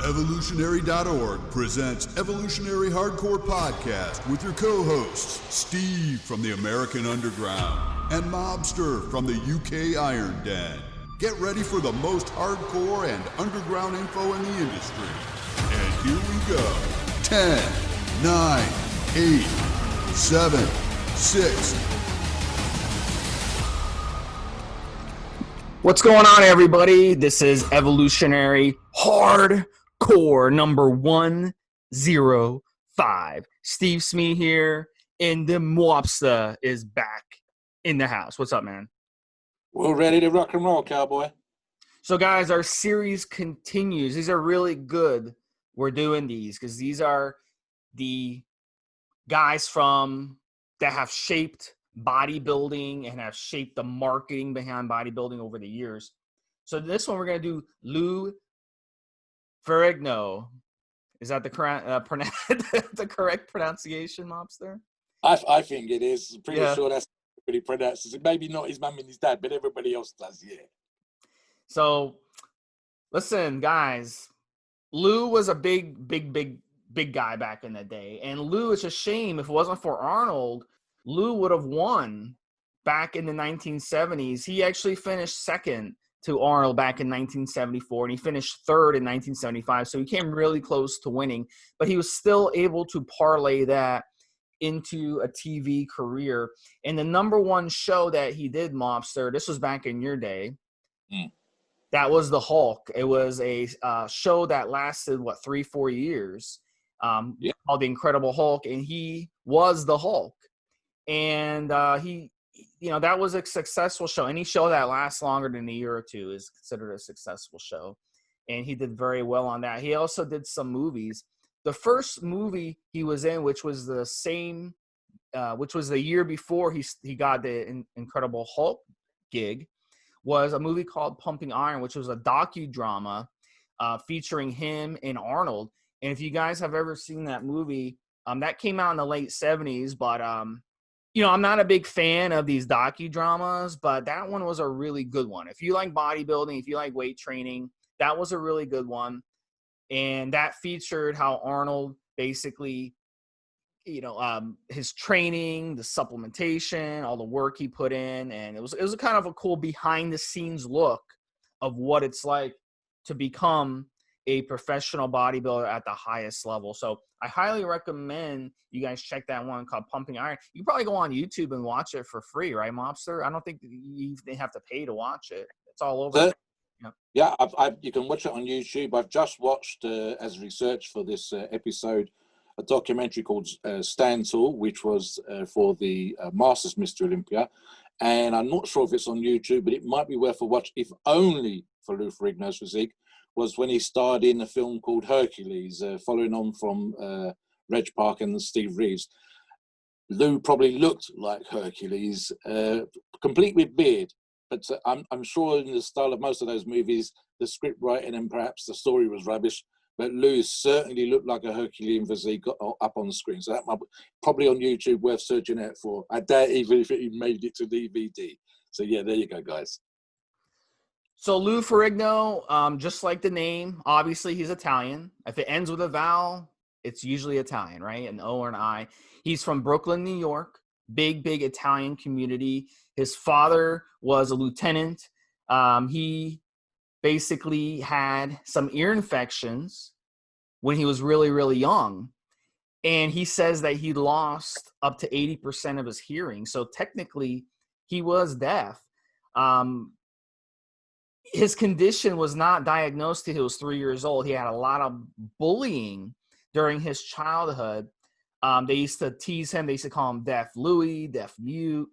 Evolutionary.org presents Evolutionary Hardcore Podcast with your co-hosts, Steve from the American Underground and Mobster from the UK Iron Den. Get ready for the most hardcore and underground info in the industry. And here we go. 10, 9, 8, 7, 6. What's going on, everybody? This is Evolutionary Hardcore number 105. Stevesmi here, and the Mobster is back in the house. What's up, man? We're ready to rock and roll, cowboy. So, guys, our series continues. These are really good. We're doing these because these are the guys that have shaped bodybuilding and have shaped the marketing behind bodybuilding over the years. So this one we're going to do Lou Ferrigno. Is that the correct the correct pronunciation, Mobster? I think it is. Pretty Yeah. sure that's pretty pronounced. Maybe not his mum and his dad, but everybody else does, yeah. So listen, guys, Lou was a big guy back in the day. And Lou, it's a shame if it wasn't for Arnold, Lou would have won back in the 1970s. He actually finished second to Arnold back in 1974, and he finished third in 1975. So he came really close to winning, but he was still able to parlay that into a TV career. And the number one show that he did, Mobster, this was back in your day, that was The Hulk. It was a show that lasted, 3-4 years, called The Incredible Hulk, and he was the Hulk. And that was a successful show. Any show that lasts longer than a year or two is considered a successful show. And he did very well on that. He also did some movies. The first movie he was in, which was the year before he got the Incredible Hulk gig, was a movie called Pumping Iron, which was a docudrama featuring him and Arnold. And if you guys have ever seen that movie, that came out in the late 70s, but I'm not a big fan of these docudramas, but that one was a really good one. If you like bodybuilding, if you like weight training, that was a really good one. And that featured how Arnold basically, his training, the supplementation, all the work he put in. And it was a kind of a cool behind the scenes look of what it's like to become a professional bodybuilder at the highest level. So I highly recommend you guys check that one called Pumping Iron. You can probably go on YouTube and watch it for free, right, Mobster? I don't think they have to pay to watch it. It's all over. Yeah, you can watch it on YouTube. I've just watched, as research for this episode, a documentary called Stand Tall, which was for the Masters Mr. Olympia. And I'm not sure if it's on YouTube, but it might be worth a watch, if only for Lou Ferrigno's physique, was when he starred in a film called Hercules, following on from Reg Park and Steve Reeves. Lou probably looked like Hercules, complete with beard, but I'm sure in the style of most of those movies, the script writing and perhaps the story was rubbish, but Lou certainly looked like a Herculean physique up on the screen. So that might be probably on YouTube, worth searching out for. I doubt even if it made it to DVD. So yeah, there you go, guys. So Lou Ferrigno, just like the name, obviously he's Italian. If it ends with a vowel, it's usually Italian, right? An O or an I. He's from Brooklyn, New York. Big Italian community. His father was a lieutenant. He basically had some ear infections when he was really, really young. And he says that he lost up to 80% of his hearing. So technically, he was deaf. His condition was not diagnosed till he was 3 years old. He had a lot of bullying during his childhood. They used to tease him. They used to call him Deaf Louie, Deaf Mute.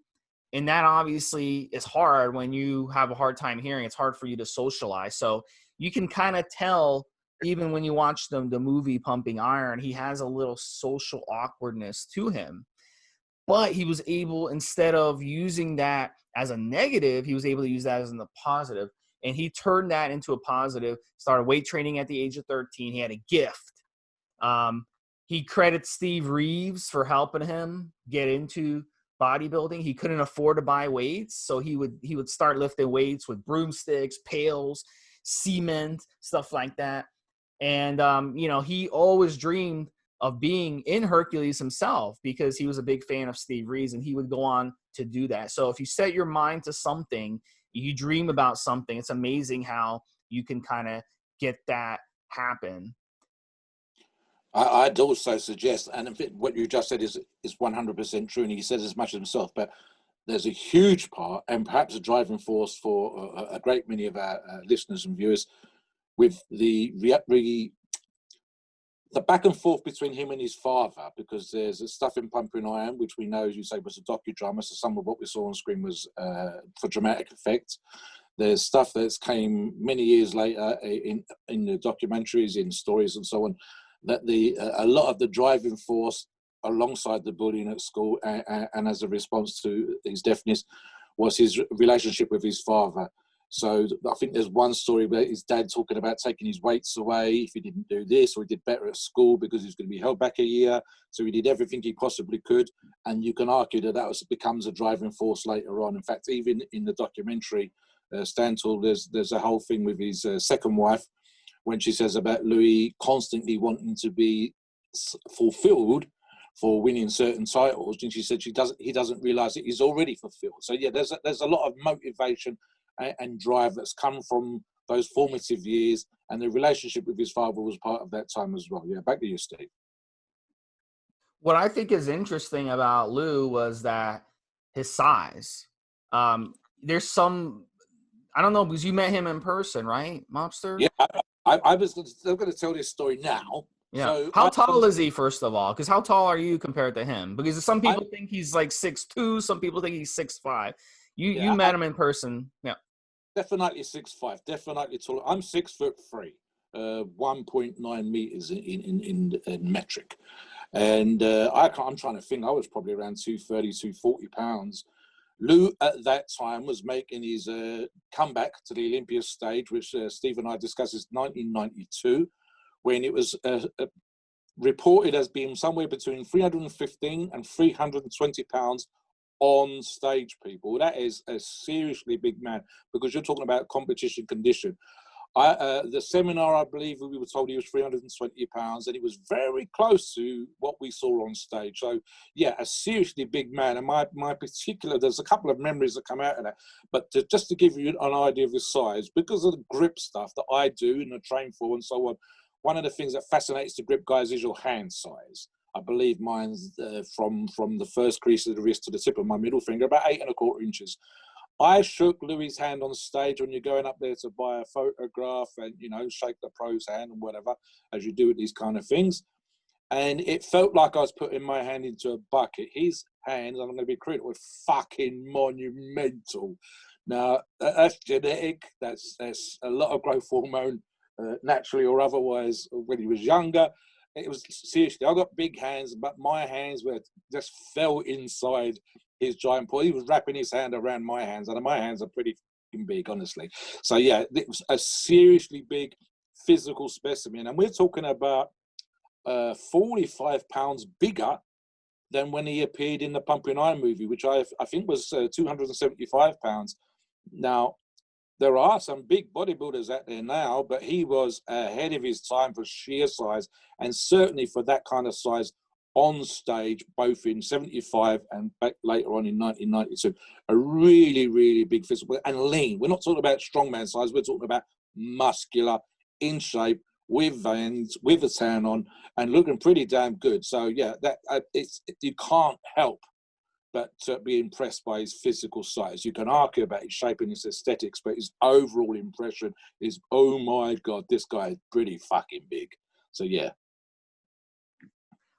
And that obviously is hard when you have a hard time hearing. It's hard for you to socialize. So you can kind of tell, even when you watch the movie Pumping Iron, he has a little social awkwardness to him. But he was able, instead of using that as a negative, he was able to use that as a positive. And he turned that into a positive, started weight training at the age of 13. He had a gift. He credits Steve Reeves for helping him get into bodybuilding. He couldn't afford to buy weights, so he would start lifting weights with broomsticks, pails, cement, stuff like that. And he always dreamed of being in Hercules himself because he was a big fan of Steve Reeves, and he would go on to do that. So if you set your mind to something, you dream about something, it's amazing how you can kind of get that happen. I'd also suggest, and what you just said is 100% true, and he says as much as himself, but there's a huge part, and perhaps a driving force for a great many of our listeners and viewers, with the back and forth between him and his father, because there's stuff in Pumping Iron, which we know, as you say, was a docudrama, so some of what we saw on screen was for dramatic effect. There's stuff that's came many years later in the documentaries, in stories and so on, that a lot of the driving force alongside the bullying at school and as a response to his deafness was his relationship with his father. So I think there's one story where his dad talking about taking his weights away if he didn't do this, or he did better at school because he was going to be held back a year. So he did everything he possibly could. And you can argue that becomes a driving force later on. In fact, even in the documentary, Stantle, there's a whole thing with his second wife when she says about Louis constantly wanting to be fulfilled for winning certain titles. And she said he doesn't realize that he's already fulfilled. So yeah, there's a lot of motivation and drive that's come from those formative years, and the relationship with his father was part of that time as well. Yeah, back to you, Steve. What I think is interesting about Lou was that his size. There's some, I don't know, because you met him in person, right, Mobster? Yeah, I was going to tell this story now. Yeah. So how tall is he, first of all? Because how tall are you compared to him? Because some people think he's like 6'2", some people think he's 6'5". You met him in person. Yeah. Definitely 6'5", definitely taller. I'm 6'3", 1.9 meters in metric. And I'm trying to think, I was probably around 230, 240 pounds. Lou at that time was making his comeback to the Olympia stage, which Steve and I discussed, is 1992, when it was reported as being somewhere between 315 and 320 pounds on stage, people. That is a seriously big man, because you're talking about competition condition. The seminar, I believe we were told he was 320 pounds, and he was very close to what we saw on stage. So yeah, a seriously big man. And my particular, there's a couple of memories that come out of that, but just to give you an idea of his size, because of the grip stuff that I do and I train for and so on, one of the things that fascinates the grip guys is your hand size. I believe mine's from the first crease of the wrist to the tip of my middle finger, about 8 1/4 inches. I shook Louis' hand on stage when you're going up there to buy a photograph and, shake the pro's hand and whatever, as you do with these kind of things. And it felt like I was putting my hand into a bucket. His hands, I'm going to be critical, were fucking monumental. Now, that's genetic. That's a lot of growth hormone, naturally or otherwise, when he was younger. It was seriously, I got big hands, but my hands just fell inside his giant paw. He was wrapping his hand around my hands, and my hands are pretty big, honestly. So yeah, it was a seriously big physical specimen, and we're talking about 45 pounds bigger than when he appeared in the Pumping Iron movie, which I think was 275 pounds. Now, there are some big bodybuilders out there now, but he was ahead of his time for sheer size, and certainly for that kind of size on stage, both in 75 and back later on in 1992. A really, really big physical and lean. We're not talking about strongman size. We're talking about muscular, in shape, with veins, with a tan on, and looking pretty damn good. So yeah, you can't help but be impressed by his physical size. You can argue about his shape and his aesthetics, but his overall impression is, oh my God, this guy is pretty fucking big. So yeah.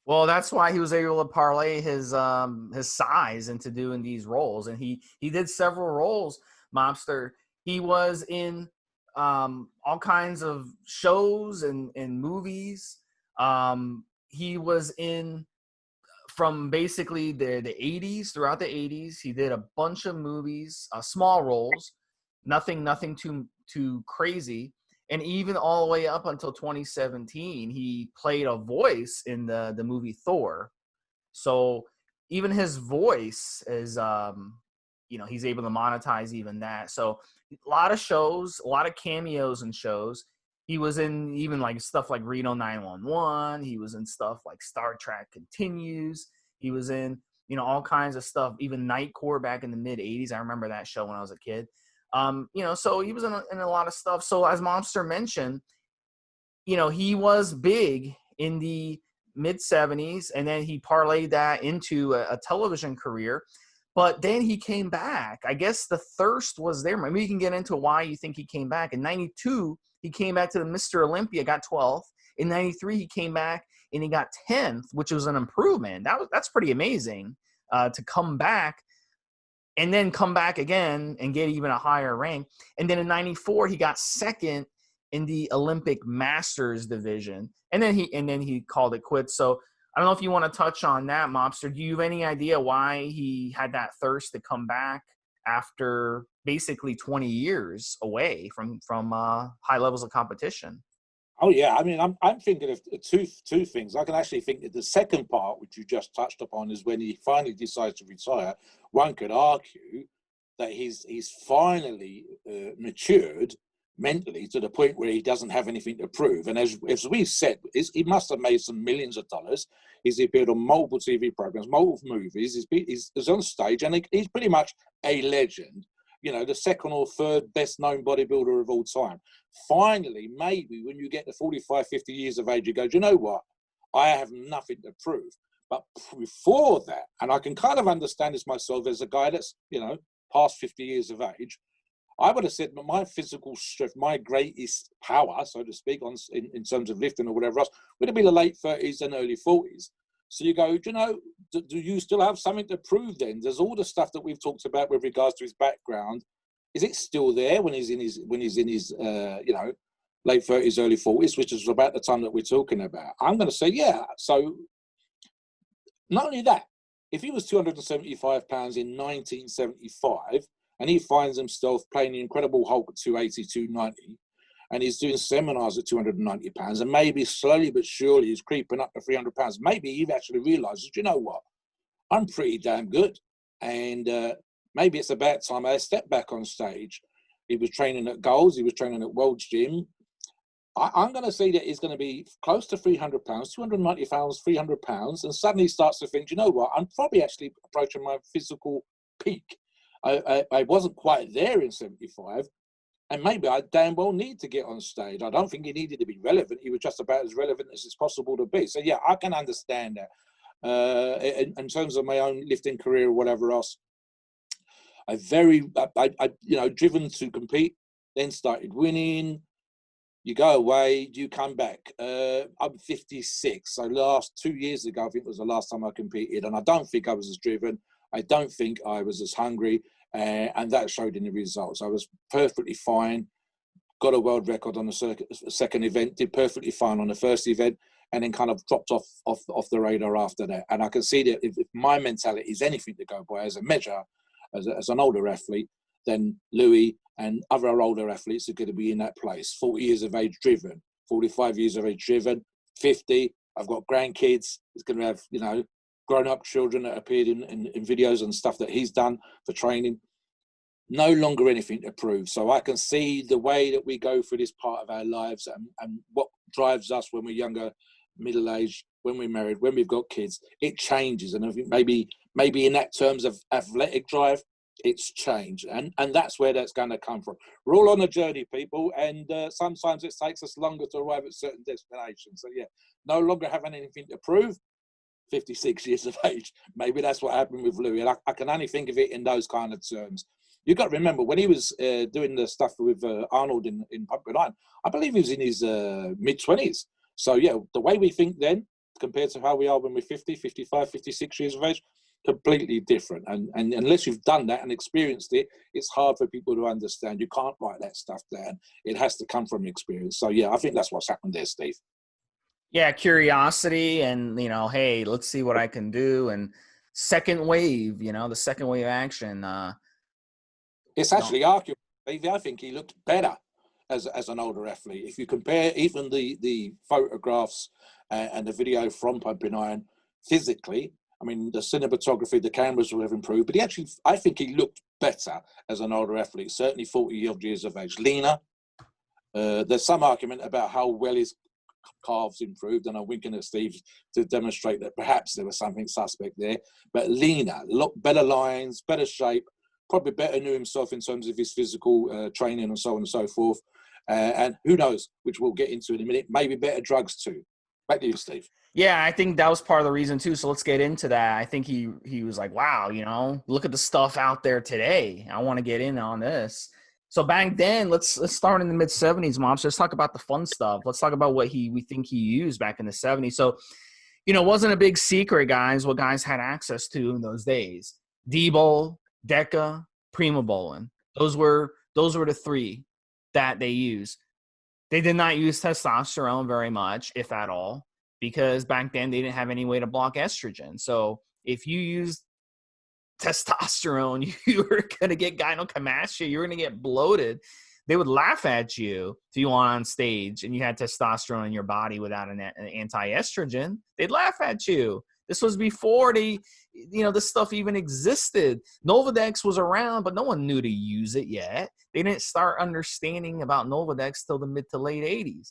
Well, that's why he was able to parlay his size into doing these roles, and he did several roles. Mobster. He was in all kinds of shows and movies. He was in from basically the 80s, throughout the 80s. He did a bunch of movies, small roles, nothing too crazy. And even all the way up until 2017, he played a voice in the movie Thor. So even his voice is, he's able to monetize even that. So a lot of shows, a lot of cameos in shows. He was in even like stuff like Reno 911. He was in stuff like Star Trek Continues. He was in, all kinds of stuff, even Night Court back in the mid 80s. I remember that show when I was a kid. So he was in a lot of stuff. So as Mobster mentioned, he was big in the mid 70s, and then he parlayed that into a television career. But then he came back. I guess the thirst was there. Maybe you can get into why you think he came back. In 92, he came back to the Mr. Olympia, got 12th. In 93, he came back and he got 10th, which was an improvement. That's pretty amazing to come back and then come back again and get even a higher rank. And then in 94, he got second in the Olympic Masters division. And then he called it quits. So I don't know if you want to touch on that, Mobster. Do you have any idea why he had that thirst to come back after basically 20 years away from high levels of competition? Oh yeah, I mean, I'm thinking of two things. I can actually think that the second part, which you just touched upon, is when he finally decides to retire. One could argue that he's finally matured mentally to the point where he doesn't have anything to prove. And as we said, he must have made some millions of dollars. He's appeared on multiple TV programs, multiple movies. He's on stage, and he's pretty much a legend. The second or third best known bodybuilder of all time. Finally, maybe when you get to 45, 50 years of age, you go, do you know what? I have nothing to prove. But before that, and I can kind of understand this myself as a guy that's, past 50 years of age, I would have said that my physical strength, my greatest power, so to speak, in terms of lifting or whatever else, would have been the late 30s and early 40s. So you go, do you still have something to prove then? There's all the stuff that we've talked about with regards to his background. Is it still there when he's in his late 30s, early 40s, which is about the time that we're talking about? I'm going to say, yeah. So not only that, if he was 275 pounds in 1975, and he finds himself playing the Incredible Hulk at 280, 290, and he's doing seminars at 290 pounds, and maybe slowly but surely he's creeping up to 300 pounds. Maybe he actually realizes, you know what, I'm pretty damn good. And maybe it's about time I step back on stage. He was training at Gold's, he was training at World's Gym. I'm going to say that he's going to be close to 300 pounds, 290 pounds, 300 pounds, and suddenly he starts to think, you know what, I'm probably actually approaching my physical peak. I wasn't quite there in 75, and maybe I damn well need to get on stage. I don't think he needed to be relevant. He was just about as relevant as it's possible to be. So yeah, I can understand that. In terms of my own lifting career or whatever else, I driven to compete, then started winning. You go away, you come back. I'm 56, so last 2 years ago, I think was the last time I competed, and I don't think I was as driven. I don't think I was as hungry, and that showed in the results. I was perfectly fine, got a world record on the second event, did perfectly fine on the first event, and then kind of dropped off the radar after that. And I can see that if my mentality is anything to go by as a measure, as an older athlete, then Louis and other older athletes are going to be in that place. 40 years of age driven, 45 years of age driven, 50. I've got grandkids. It's going to have, grown-up children that appeared in videos and stuff that he's done for training. No longer anything to prove. So I can see the way that we go through this part of our lives and what drives us when we're younger, middle-aged, when we're married, when we've got kids. It changes. And I think maybe in that terms of athletic drive, it's changed. And that's where that's going to come from. We're all on a journey, people, and sometimes it takes us longer to arrive at certain destinations. So yeah, no longer having anything to prove. 56 years of age. Maybe that's what happened with Louis. And I can only think of it in those kind of terms. You got to remember, when he was doing the stuff with Arnold in Pumping Iron, I believe he was in his mid-20s. So, yeah, the way we think then, compared to how we are when we're 50, 55, 56 years of age, completely different. And unless you've done that and experienced it, it's hard for people to understand. You can't write that stuff down. It has to come from experience. So, yeah, I think that's what's happened there, Steve. Yeah, curiosity and, hey, let's see what I can do. And second wave, the second wave action. It's actually arguable. I think he looked better as an older athlete. If you compare even the photographs and the video from Pumping Iron physically, I mean, the cinematography, the cameras will have improved, but I think he looked better as an older athlete, certainly 40 odd years of age, leaner, There's some argument about how well his calves improved, and I'm winking at Steve to demonstrate that perhaps there was something suspect there. But leaner, better lines, better shape, probably better knew himself in terms of his physical training and so on and so forth. And who knows, which we'll get into in a minute, maybe better drugs too. Back to you, Steve. Yeah, I think that was part of the reason too. So let's get into that. I think he was like, wow, look at the stuff out there today. I want to get in on this. So back then, let's start in the mid 70s, Mom. So let's talk about the fun stuff. Let's talk about what we think he used back in the 70s. So, it wasn't a big secret, guys, what guys had access to in those days. D-Bol, Deca, Primobolan. Those were the three that they used. They did not use testosterone very much, if at all, because back then they didn't have any way to block estrogen. So if you used testosterone, you were going to get gynecomastia. You were going to get bloated. They would laugh at you if you went on stage and you had testosterone in your body without an anti-estrogen. They'd laugh at you. This was before this stuff even existed. Nolvadex was around, but no one knew to use it yet. They didn't start understanding about Nolvadex till the mid to late 80s.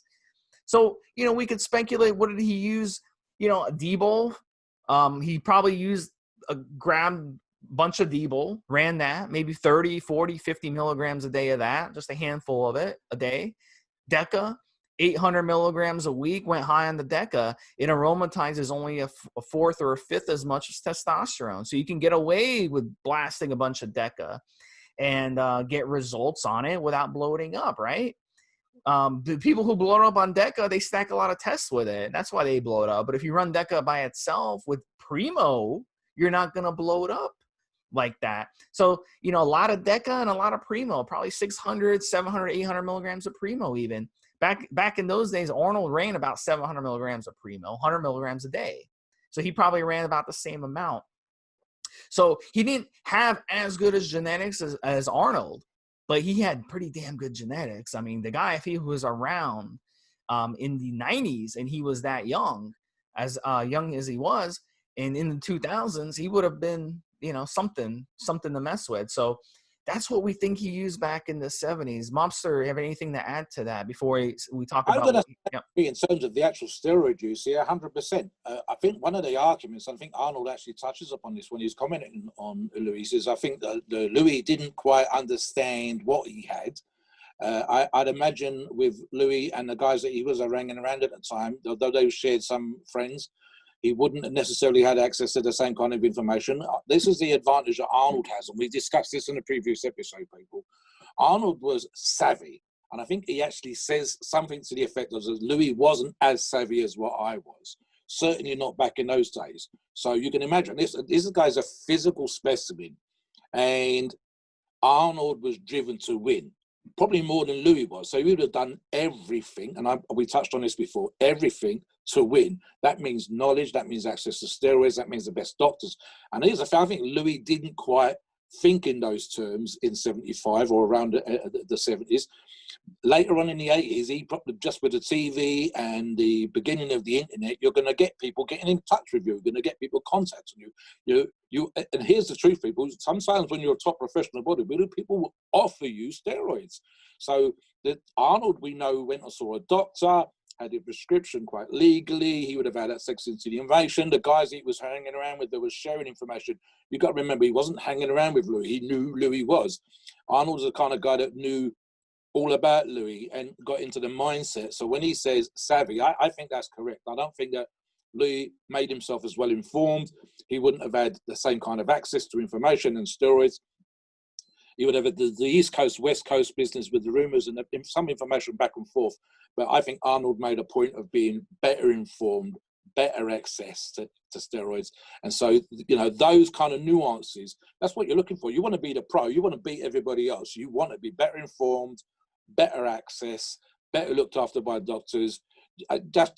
So, we could speculate, what did he use? A D-Bol. He probably used a bunch of D-Bol, ran that, maybe 30, 40, 50 milligrams a day of that, just a handful of it a day. Deca, 800 milligrams a week, went high on the Deca. It aromatizes only a fourth or a fifth as much as testosterone. So you can get away with blasting a bunch of Deca and get results on it without bloating up, right? The people who blow up on Deca, they stack a lot of tests with it. That's why they blow it up. But if you run Deca by itself with Primo, you're not going to blow it up like that. So, a lot of Deca and a lot of Primo, probably 600, 700, 800 milligrams of Primo even. Back in those days, Arnold ran about 700 milligrams of Primo, 100 milligrams a day. So he probably ran about the same amount. So he didn't have as good as genetics as Arnold, but he had pretty damn good genetics. I mean, the guy, if he was around in the 90s and he was that young as he was, and in the 2000s, he would have been, something to mess with. So that's what we think he used back in the 70s. Mobster, you have anything to add to that before we talk about? I'm going to in terms of the actual steroid use here, 100%. I think one of the arguments, I think Arnold actually touches upon this when he's commenting on Louis, is I think that Louis didn't quite understand what he had. I'd imagine with Louis and the guys that he was hanging around at the time, although they shared some friends, he wouldn't necessarily had access to the same kind of information. This is the advantage that Arnold has, and we discussed this in a previous episode, people. Arnold was savvy, and I think he actually says something to the effect of Louis wasn't as savvy as what I was. Certainly not back in those days. So you can imagine, this guy's a physical specimen, and Arnold was driven to win, probably more than Louis was. So he would have done everything, and we touched on this before, everything to win. That means knowledge, that means access to steroids, that means the best doctors. And here's the thing, I think Louis didn't quite think in those terms in 75 or around the 70s. Later on in the 80s, he probably, just with the TV and the beginning of the internet, you're going to get people getting in touch with you. You're going to get people contacting you. And here's the truth, people. Sometimes when you're a top professional bodybuilder, people will offer you steroids. So Arnold, we know, went and saw a doctor, had a prescription quite legally. He would have had access into the invasion. The guys he was hanging around with that was sharing information. You got to remember, he wasn't hanging around with Louis. He knew who Louis was. Arnold was the kind of guy that knew all about Louis and got into the mindset. So when he says savvy, I think that's correct. I don't think that Louis made himself as well informed. He wouldn't have had the same kind of access to information and steroids. He would have had the East Coast, West Coast business with the rumors and some information back and forth. But I think Arnold made a point of being better informed, better access to steroids. And so, those kind of nuances, that's what you're looking for. You want to be the pro. You want to beat everybody else. You want to be better informed, better access, better looked after by doctors. That's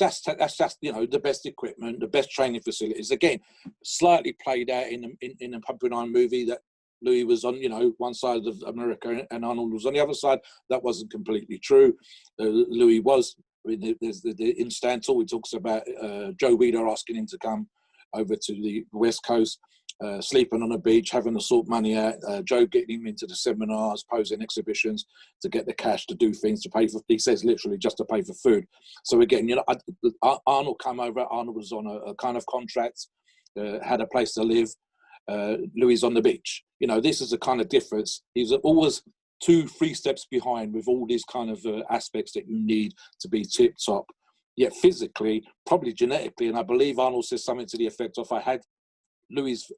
just the best equipment, the best training facilities. Again, slightly played out in a Pumping Iron movie that Louis was on, one side of America and Arnold was on the other side. That wasn't completely true. Louis was. In Stanton, he talks about Joe Weider asking him to come over to the West Coast. sleeping on the beach, having to sort money out, Joe getting him into the seminars, posing exhibitions to get the cash to do things, to pay for, he says literally just to pay for food. So again, you know, Arnold come over, Arnold was on a kind of contract, had a place to live, Louis on the beach. You know, this is the kind of difference. He's always 2-3 steps behind with all these kind of aspects that you need to be tip top. Yet physically, probably genetically, and I believe Arnold says something to the effect of, I had Louis'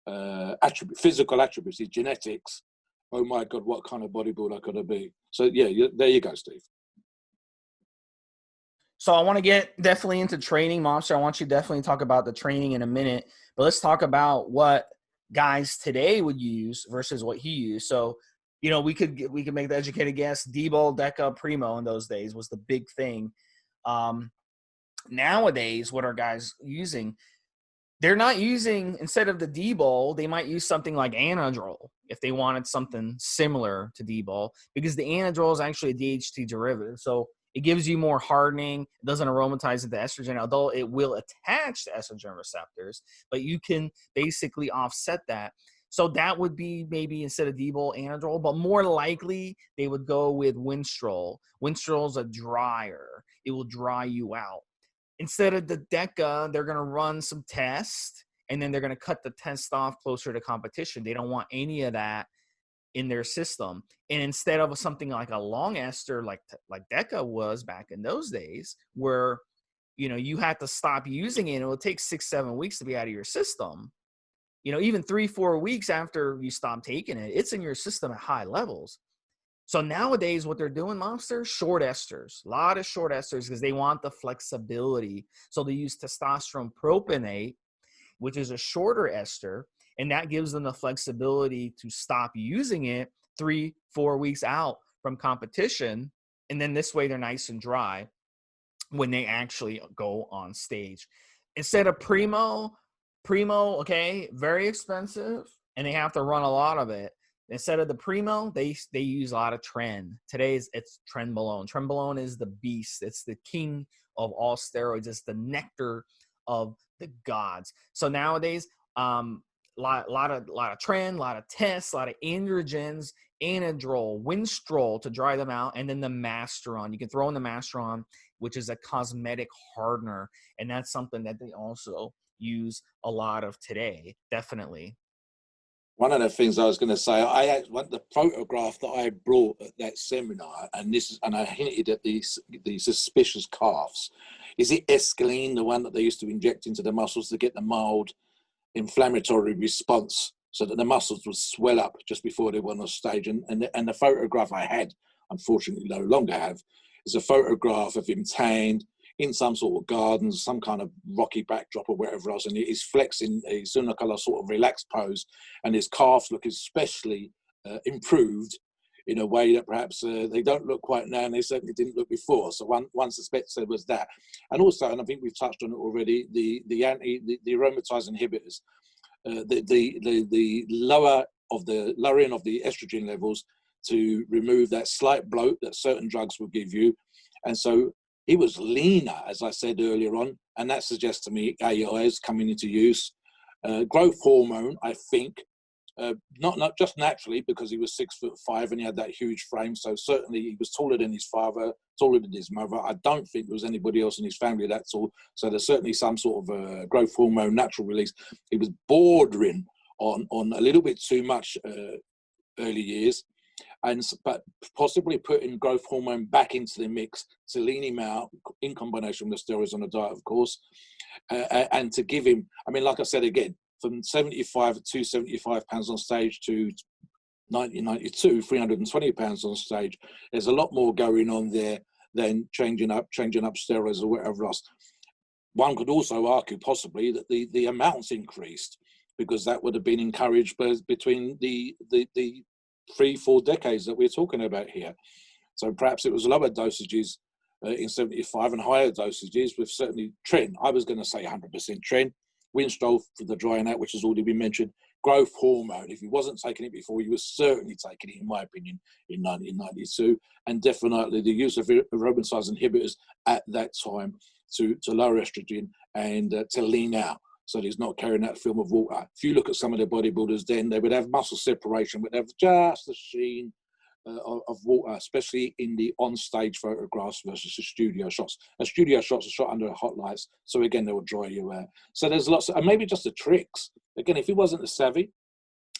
physical attributes, his genetics. Oh my God, what kind of bodybuilder could I be? So yeah, there you go, Steve. So I want to get definitely into training, Mobster. I want you to definitely talk about the training in a minute, but let's talk about what guys today would use versus what he used. So, you know, we could make the educated guess. D-ball, Deca, Primo in those days was the big thing. Nowadays, what are guys using? They're not using, instead of the D-ball, they might use something like Anadrol if they wanted something similar to D-ball, because the Anadrol is actually a DHT derivative. So it gives you more hardening. It doesn't aromatize into estrogen, although it will attach to estrogen receptors, but you can basically offset that. So that would be maybe instead of D-ball, Anadrol, but more likely they would go with Winstrol. Winstrol is a dryer. It will dry you out. Instead of the Deca, they're going to run some tests, and then they're going to cut the test off closer to competition. They don't want any of that in their system. And instead of something like a long ester, like Deca was back in those days, where, you know, you had to stop using it, and it would take 6-7 weeks to be out of your system. You know, even 3-4 weeks after you stop taking it, it's in your system at high levels. So nowadays, what they're doing, Mobster, short esters, a lot of short esters, because they want the flexibility. So they use testosterone propionate, which is a shorter ester, and that gives them the flexibility to stop using it 3-4 weeks out from competition. And then this way they're nice and dry when they actually go on stage. Instead of Primo, okay, very expensive, and they have to run a lot of it. Instead of the Primo, they use a lot of Tren. Today's it's Trenbolone. Trenbolone is the beast. It's the king of all steroids. It's the nectar of the gods. So nowadays, lot of Tren, a lot of tests, a lot of androgens, Anadrol, Winstrol to dry them out, and then the Masteron. You can throw in the Masteron, which is a cosmetic hardener, and that's something that they also use a lot of today, definitely. One of the things I was going to say, I had the photograph that I brought at that seminar, and I hinted at the suspicious calves. Is it escaline, the one that they used to inject into the muscles to get the mild inflammatory response, so that the muscles would swell up just before they went on stage? And the photograph I had, unfortunately no longer have, is a photograph of him tanned in some sort of garden, some kind of rocky backdrop or whatever else, and he's flexing, he's in a kind of sort of relaxed pose, and his calves look especially improved in a way that perhaps they don't look quite now, and they certainly didn't look before. So one suspects there was that. And also, and I think we've touched on it already, the aromatase inhibitors, the lowering of the estrogen levels to remove that slight bloat that certain drugs will give you. And so he was leaner, as I said earlier on, and that suggests to me AI is coming into use. Growth hormone, I think, not just naturally, because he was 6'5" and he had that huge frame. So certainly he was taller than his father, taller than his mother. I don't think there was anybody else in his family that tall. So there's certainly some sort of growth hormone natural release. He was bordering on a little bit too much early years. But possibly putting growth hormone back into the mix to lean him out in combination with the steroids on the diet, of course, and to give him, I mean, like I said again, from 275 pounds on stage to 1992, 320 pounds on stage, there's a lot more going on there than changing up steroids or whatever else. One could also argue possibly that the amounts increased, because that would have been encouraged between the 3-4 decades that we're talking about here. So perhaps it was lower dosages in 75 and higher dosages with certainly Tren. I was going to say 100% Tren. Winstrol for the drying out, which has already been mentioned. Growth hormone, if he wasn't taking it before, he was certainly taking it, in my opinion, in 1992. And definitely the use of aromatase inhibitors at that time to lower estrogen and to lean out. so that he's not carrying that film of water. If you look at some of the bodybuilders, then they would have muscle separation, but they have just the sheen of water, especially in the on-stage photographs versus the studio shots. And studio shots are shot under hot lights, so again, they will dry you out. So there's lots of, and maybe just the tricks. Again, if he wasn't as savvy,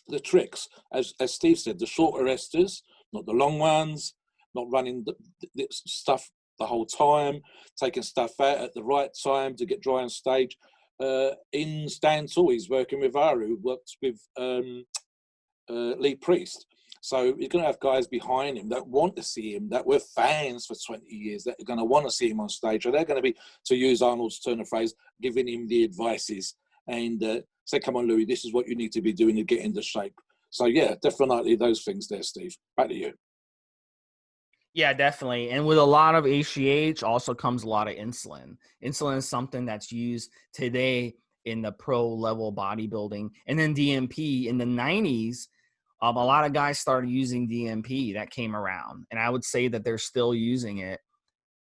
the tricks, as Steve said, the shorter esters, not the long ones, not running the stuff the whole time, taking stuff out at the right time to get dry on stage. In Stand Tall, he's working with Aru, who works with Lee Priest. So you're going to have guys behind him that want to see him, that were fans for 20 years, that are going to want to see him on stage, or they're going to be, to use Arnold's turn of phrase, giving him the advices and say, come on, Louis, this is what you need to be doing to get into shape. So, yeah, definitely those things there, Steve. Back to you. Yeah, definitely. And with a lot of HGH also comes a lot of insulin. Insulin is something that's used today in the pro level bodybuilding. And then DMP in the 90s, a lot of guys started using DMP that came around. And I would say that they're still using it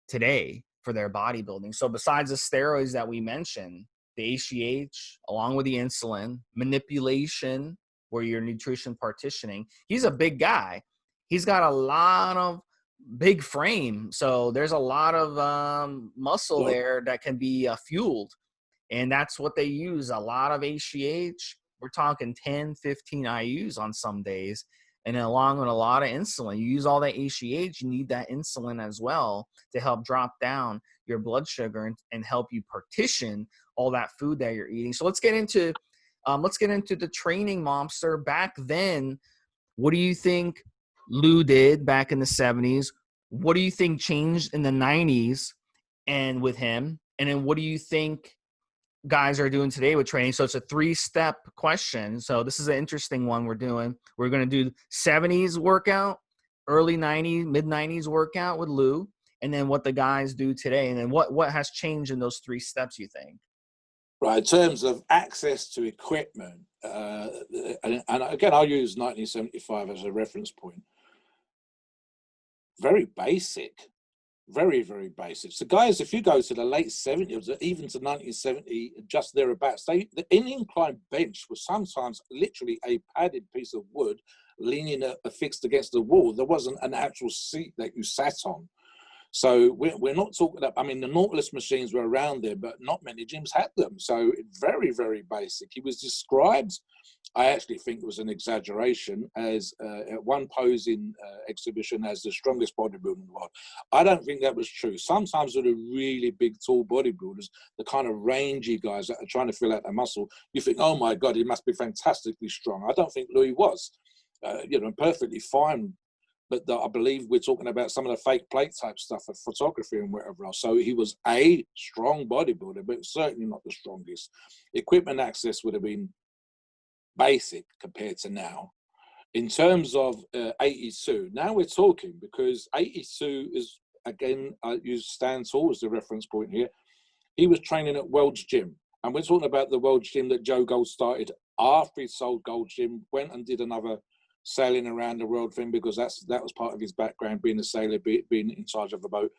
today for their bodybuilding. So besides the steroids that we mentioned, the HGH, along with the insulin, manipulation, where you're nutrition partitioning, he's a big guy. He's got a lot of big frame. So there's a lot of muscle there that can be fueled. And that's what they use. A lot of HGH. We're talking 10, 15 IUs on some days. And then along with a lot of insulin, you use all that HGH, you need that insulin as well to help drop down your blood sugar and help you partition all that food that you're eating. So let's get into the training, Mobster. Back then, what do you think Lou did back in the 70s? What do you think changed in the 90s and with him? And then what do you think guys are doing today with training? So it's a 3-step question. So this is an interesting one we're doing. We're going to do 70s workout, early 90s, mid 90s workout with Lou, and then what the guys do today. And then what has changed in those 3 steps, you think? Right, in terms of access to equipment, and again, I'll use 1975 as a reference point. Very basic, very, very basic. So guys, if you go to the late 70s, even to 1970, just thereabouts, the incline bench was sometimes literally a padded piece of wood leaning affixed against the wall. There wasn't an actual seat that you sat on. So we're not talking about, I mean, the Nautilus machines were around there, but not many gyms had them. So very, very basic. He was described, I actually think it was an exaggeration, as at one posing exhibition as the strongest bodybuilder in the world. I don't think that was true. Sometimes with the really big, tall bodybuilders, the kind of rangy guys that are trying to fill out their muscle, you think, oh my God, he must be fantastically strong. I don't think Louis was, perfectly fine. But I believe we're talking about some of the fake plate type stuff of photography and whatever else. So he was a strong bodybuilder, but certainly not the strongest. Equipment access would have been basic compared to now. In terms of 82, now we're talking, because 82 is, again, I use Stan Tall as the reference point here. He was training at World's Gym. And we're talking about the World's Gym that Joe Gold started after he sold Gold's Gym, went and did another sailing around the world thing, because that was part of his background, being a sailor, being in charge of a boat.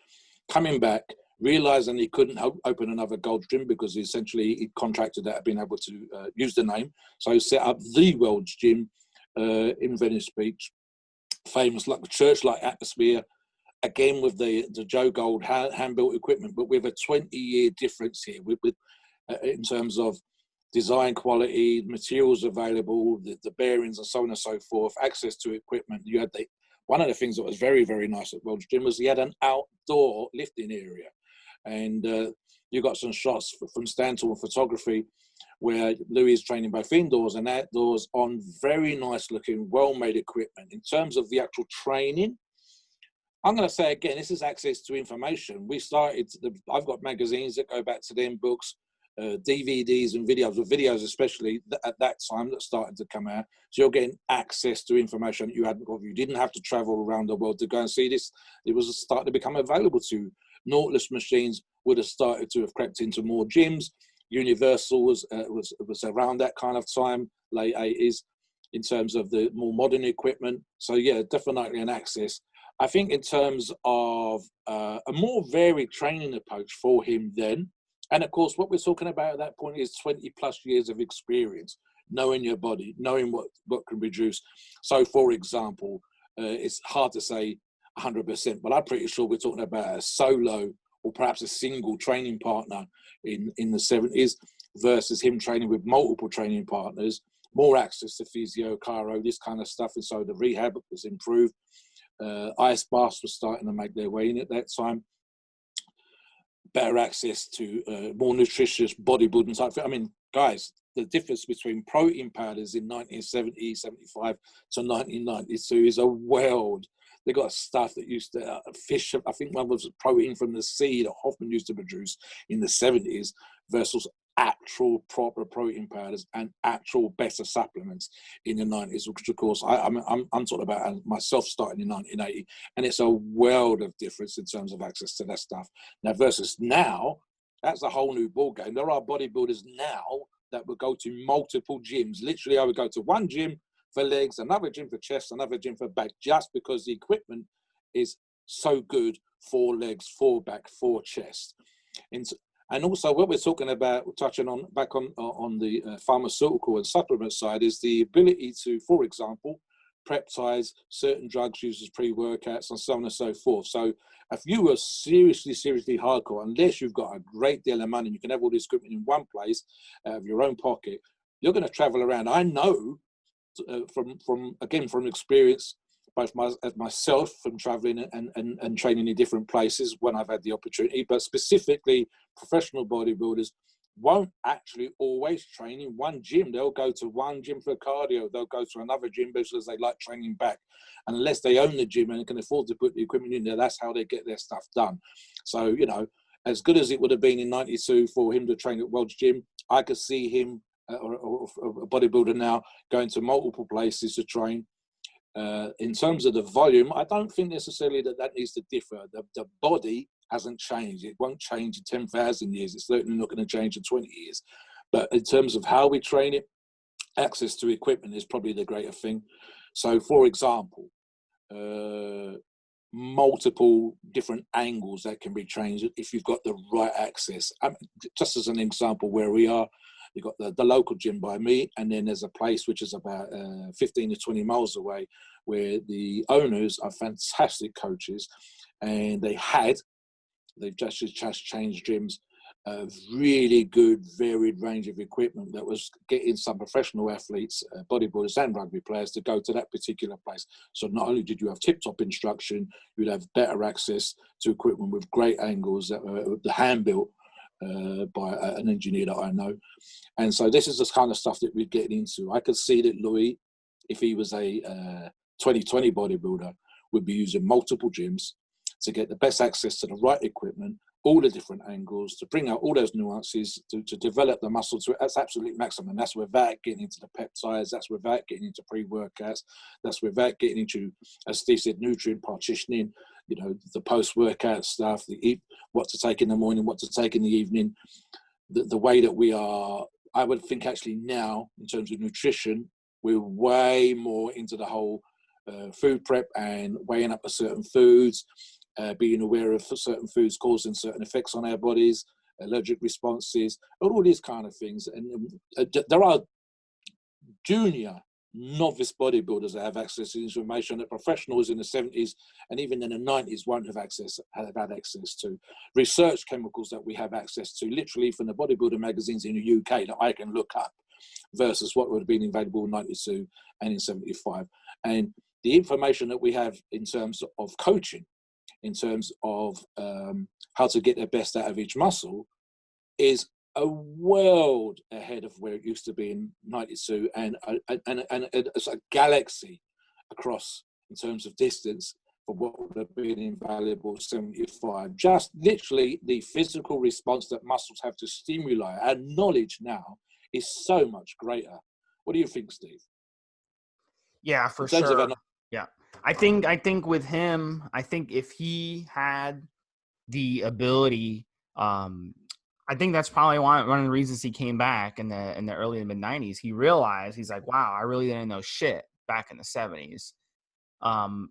Coming back, realizing he couldn't open another Gold's Gym because essentially he contracted that, being able to use the name. So he set up the World's Gym in Venice Beach, famous, like a church-like atmosphere, again with the Joe Gold hand-built equipment, but with a 20-year difference here with in terms of design quality, materials available, the bearings and so on and so forth, access to equipment. You had one of the things that was very, very nice at World's Gym was he had an outdoor lifting area. And you got some shots from Stan Tall photography where Louis is training both indoors and outdoors on very nice looking, well-made equipment. In terms of the actual training, I'm going to say again, this is access to information. I've got magazines that go back to them, books, DVDs and videos especially at that time that started to come out. So you're getting access to information that you hadn't got. You didn't have to travel around the world to go and see this. It was starting to become available to you. Nautilus machines would have started to have crept into more gyms. Universal was around that kind of time, late 80s, in terms of the more modern equipment. So yeah, definitely an access. I think in terms of a more varied training approach for him then, And of course, what we're talking about at that point is 20 plus years of experience, knowing your body, knowing what can reduce. So, for example, it's hard to say 100%, but I'm pretty sure we're talking about a solo or perhaps a single training partner in the 70s versus him training with multiple training partners, more access to physio, chiro, this kind of stuff. And so the rehab was improved. Ice baths were starting to make their way in at that time. Better access to more nutritious bodybuilding type. I mean, guys, the difference between protein powders in 1970, 75 to 1992 is a world. They got stuff that used to fish. I think one was protein from the sea that Hoffman used to produce in the 70s versus actual proper protein powders and actual better supplements in the 90s, which of course I'm talking about myself starting in 1980, and it's a world of difference in terms of access to that stuff now versus now. That's a whole new ball game. There are bodybuilders now that would go to multiple gyms. Literally, I would go to one gym for legs, another gym for chest, another gym for back, just because the equipment is so good for legs, for back, for chest. And also what we're talking about, touching on back on the pharmaceutical and supplement side, is the ability to, for example, peptides, certain drugs used as pre-workouts, and so on and so forth. So if you were seriously hardcore, unless you've got a great deal of money, you can have all this equipment in one place out of your own pocket, you're going to travel around. I know from experience, both myself from traveling and training in different places when I've had the opportunity, but specifically professional bodybuilders won't actually always train in one gym. They'll go to one gym for cardio, they'll go to another gym because they like training back. And unless they own the gym and can afford to put the equipment in there, that's how they get their stuff done. So, you know, as good as it would have been in 92 for him to train at World's Gym, I could see him, or a bodybuilder now, going to multiple places to train. In terms of the volume, I don't think necessarily that needs to differ. The body hasn't changed. It won't change in 10,000 years. It's certainly not going to change in 20 years. But in terms of how we train it, access to equipment is probably the greater thing. So, for example, multiple different angles that can be changed if you've got the right access. Just as an example, where we are, you've got the local gym by me, and then there's a place which is about 15 to 20 miles away where the owners are fantastic coaches, and they've just changed gyms, a really good varied range of equipment that was getting some professional athletes, bodybuilders and rugby players to go to that particular place. So not only did you have tip-top instruction, you'd have better access to equipment with great angles that were the hand-built by an engineer that I know. And so this is the kind of stuff that we're getting into. I could see that Louis, if he was a 2020 bodybuilder, would be using multiple gyms to get the best access to the right equipment, all the different angles, to bring out all those nuances, to develop the muscle to its absolute maximum. That's without getting into the peptides, that's without getting into pre-workouts, that's without getting into, as Steve said, nutrient partitioning, you know, the post-workout stuff, what to take in the morning, what to take in the evening. The way that we are, I would think actually now, in terms of nutrition, we're way more into the whole food prep and weighing up certain foods, being aware of certain foods causing certain effects on our bodies, allergic responses, all these kind of things. And there are junior novice bodybuilders that have access to information that professionals in the 70s and even in the 90s won't have had access to. Research chemicals that we have access to, literally from the bodybuilder magazines in the UK that I can look up, versus what would have been available in 92 and in 75. And the information that we have in terms of coaching, in terms of how to get the best out of each muscle, is a world ahead of where it used to be in 92, and it's a galaxy across in terms of distance for what would have been invaluable 75. Just literally the physical response that muscles have to stimuli. Our knowledge now is so much greater. What do you think, Steve? Yeah, for sure. Yeah. I think with him, I think if he had the ability, I think that's probably one of the reasons he came back in the early to mid 90s. He realized, he's like, wow, I really didn't know shit back in the 70s.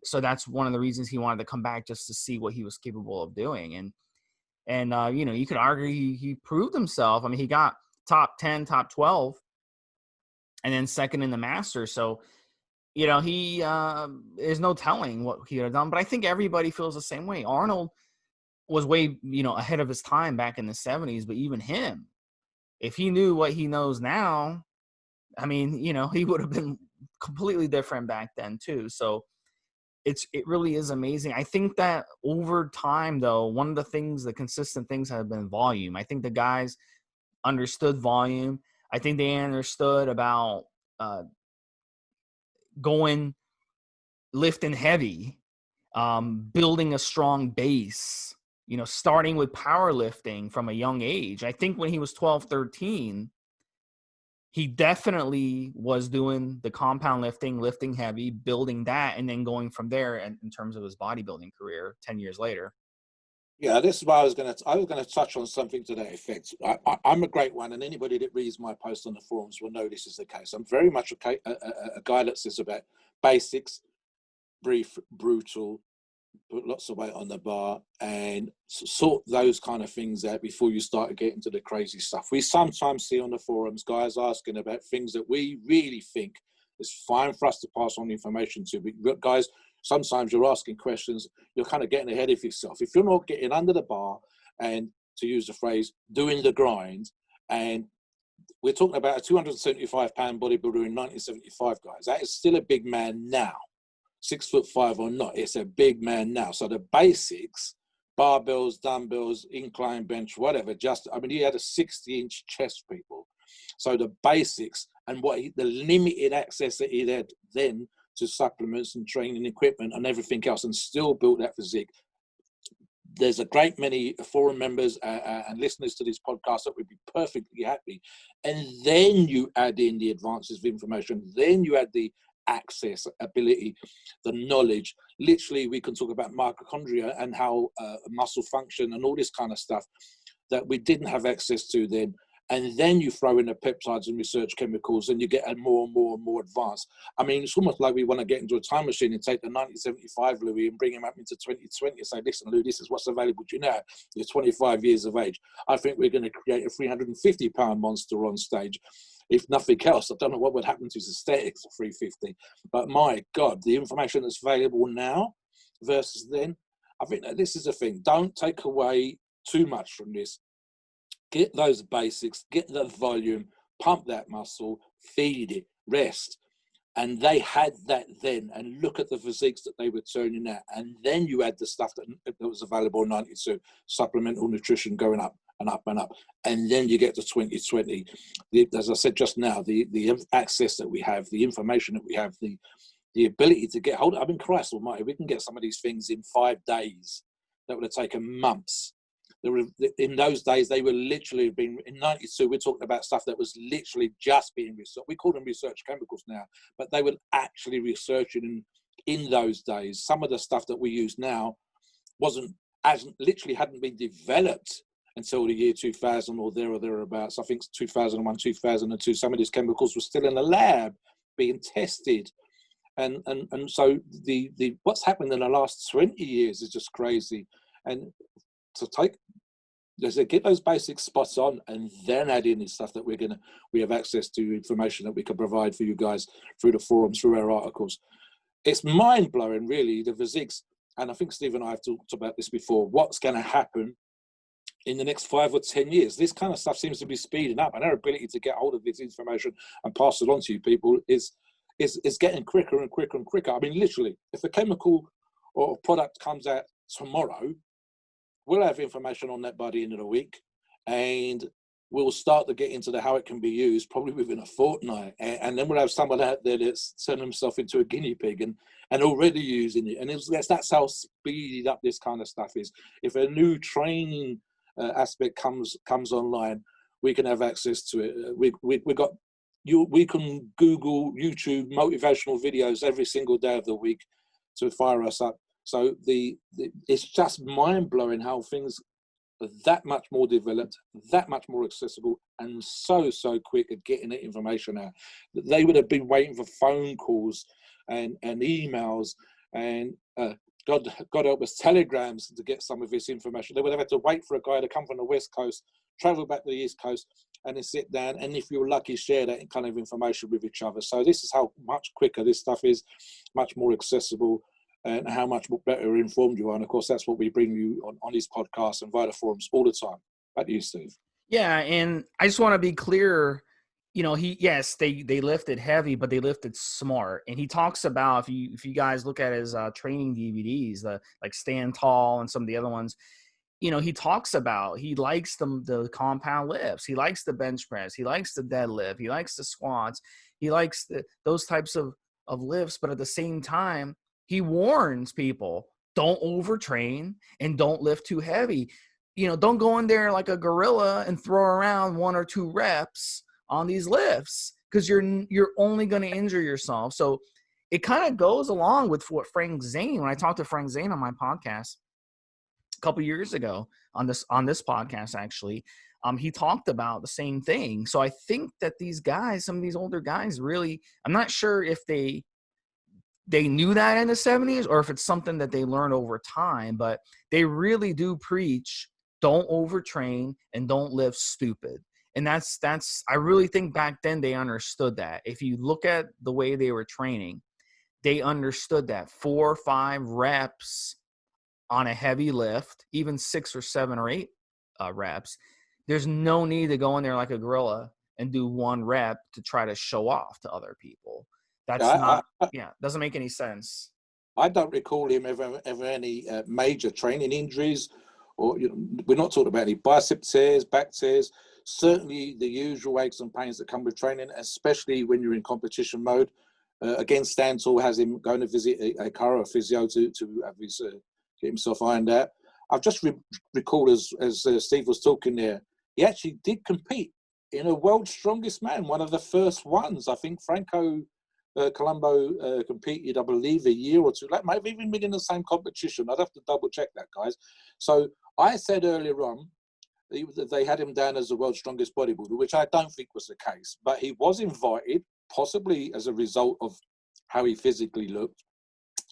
So that's one of the reasons he wanted to come back, just to see what he was capable of doing. And And, you could argue he proved himself. I mean, he got top 10, top 12, and then second in the Masters. So, he there's no telling what he would have done. But I think everybody feels the same way. Arnold was way, ahead of his time back in the 70s. But even him, if he knew what he knows now, I mean, he would have been completely different back then too. So it really is amazing. I think that over time, though, one of the consistent things have been volume. I think the guys understood volume. I think they understood about lifting heavy, building a strong base, starting with powerlifting from a young age. I think when he was 12, 13, he definitely was doing the compound lifting heavy, building that, and then going from there in terms of his bodybuilding career 10 years later. Yeah, this is why I was going to touch on something to that effect. I'm a great one, and anybody that reads my post on the forums will know this is the case. I'm very much a guy that says about basics, brief, brutal, put lots of weight on the bar, and sort those kind of things out before you start getting to the crazy stuff. We sometimes see on the forums guys asking about things that we really think is fine for us to pass on information to. But guys, sometimes you're asking questions, you're kind of getting ahead of yourself. If you're not getting under the bar and, to use the phrase, doing the grind, and we're talking about a 275-pound bodybuilder in 1975, guys, that is still a big man now. 6'5" or not, it's a big man now. So the basics, barbells, dumbbells, incline bench, whatever, he had a 60-inch chest, people. So the basics and the limited access that he had then to supplements and training equipment and everything else, and still built that physique. There's a great many forum members and listeners to this podcast that would be perfectly happy. And then you add in the advances of information, then you add the access, ability, the knowledge. Literally, we can talk about mitochondria and how muscle function and all this kind of stuff that we didn't have access to then. And then you throw in the peptides and research chemicals, and you get a more and more and more advanced. I mean, it's almost like we want to get into a time machine and take the 1975 Louis and bring him up into 2020 and say, listen, Lou, this is what's available to you now. You're 25 years of age. I think we're going to create a 350-pound monster on stage. If nothing else, I don't know what would happen to his aesthetics at 350. But my God, the information that's available now versus then, I think that this is the thing. Don't take away too much from this. Get those basics, get the volume, pump that muscle, feed it, rest. And they had that then. And look at the physiques that they were turning out. And then you add the stuff that was available in 92, supplemental nutrition going up and up and up. And then you get to 2020. As I said just now, the access that we have, the information that we have, the ability to get hold of. I mean, Christ almighty, we can get some of these things in 5 days that would have taken months. In those days, they were literally being, in 92, we're talking about stuff that was literally just being researched. We call them research chemicals now, but they were actually researching in those days. Some of the stuff that we use now hadn't been developed until the year 2000 or thereabouts. I think 2001, 2002, some of these chemicals were still in the lab being tested. And so the what's happened in the last 20 years is just crazy. And to get those basics spot on and then add in the stuff that we have access to, information that we can provide for you guys through the forums, through our articles. It's mind-blowing, really, the physiques. And I think Steve and I have talked about this before. What's going to happen in the next 5 or 10 years? This kind of stuff seems to be speeding up, and our ability to get hold of this information and pass it on to you people is getting quicker and quicker and quicker. I mean, literally, if a chemical or product comes out tomorrow, we'll have information on that by the end of the week, and we'll start to get into how it can be used probably within a fortnight. And then we'll have someone out there that's turned himself into a guinea pig and already using it. And that's how speeded up this kind of stuff is. If a new training aspect comes online, we can have access to it. We can Google, YouTube motivational videos every single day of the week to fire us up. So it's just mind-blowing how things are that much more developed, that much more accessible, and so quick at getting that information out. They would have been waiting for phone calls and emails and God help us, telegrams to get some of this information. They would have had to wait for a guy to come from the West Coast, travel back to the East Coast, and then sit down, and if you're lucky, share that kind of information with each other. So this is how much quicker this stuff is, much more accessible, and how much better informed you are. And of course, that's what we bring you on these podcasts and via the forums all the time. Back to you, Steve. Yeah, and I just want to be clear. They lifted heavy, but they lifted smart. And he talks about, if you guys look at his training DVDs, like Stand Tall and some of the other ones, he talks about, he likes the compound lifts. He likes the bench press. He likes the deadlift. He likes the squats. He likes those types of lifts. But at the same time, he warns people, don't overtrain and don't lift too heavy. Don't go in there like a gorilla and throw around 1 or 2 reps on these lifts, because you're only going to injure yourself. So it kind of goes along with what Frank Zane, when I talked to Frank Zane on my podcast a couple years ago on this podcast, actually, he talked about the same thing. So I think that these guys, some of these older guys, really, I'm not sure if they knew that in the 70s or if it's something that they learned over time, but they really do preach, don't overtrain and don't lift stupid. And that's I really think back then they understood that. If you look at the way they were training, they understood that 4 or 5 reps on a heavy lift, even 6 or 7 or 8 reps, there's no need to go in there like a gorilla and do 1 rep to try to show off to other people. That's doesn't make any sense. I don't recall him ever any major training injuries, or we're not talking about any bicep tears, back tears. Certainly the usual aches and pains that come with training, especially when you're in competition mode. Again, Stan Tall has him going to visit a chiro, a physio, to have his get himself ironed out. I've just recalled as Steve was talking there, he actually did compete in a World's Strongest Man, one of the first ones. I think Franco Colombo competed, I believe, a year or two. That might have even been in the same competition. I'd have to double check that, guys. So I said earlier on, they had him down as the world's strongest bodybuilder, which I don't think was the case. But he was invited, possibly as a result of how he physically looked,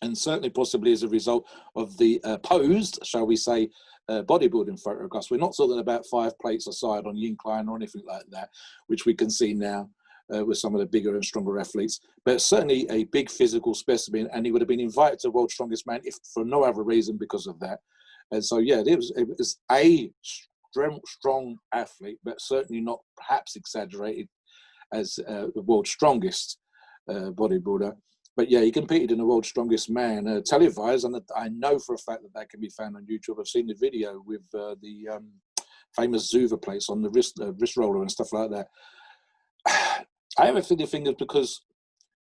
and certainly possibly as a result of the posed, shall we say, bodybuilding photographs. We're not talking about 5 plates aside on the incline or anything like that, which we can see now with some of the bigger and stronger athletes. But certainly a big physical specimen, and he would have been invited to World's Strongest Man if for no other reason because of that. And so, yeah, it was a strong athlete, but certainly not perhaps exaggerated as the world's strongest bodybuilder. But yeah, he competed in the World's Strongest Man, televised, and I know for a fact that can be found on YouTube. I've seen the video with the famous Zuva plates on the wrist roller and stuff like that. I have a feeling it's because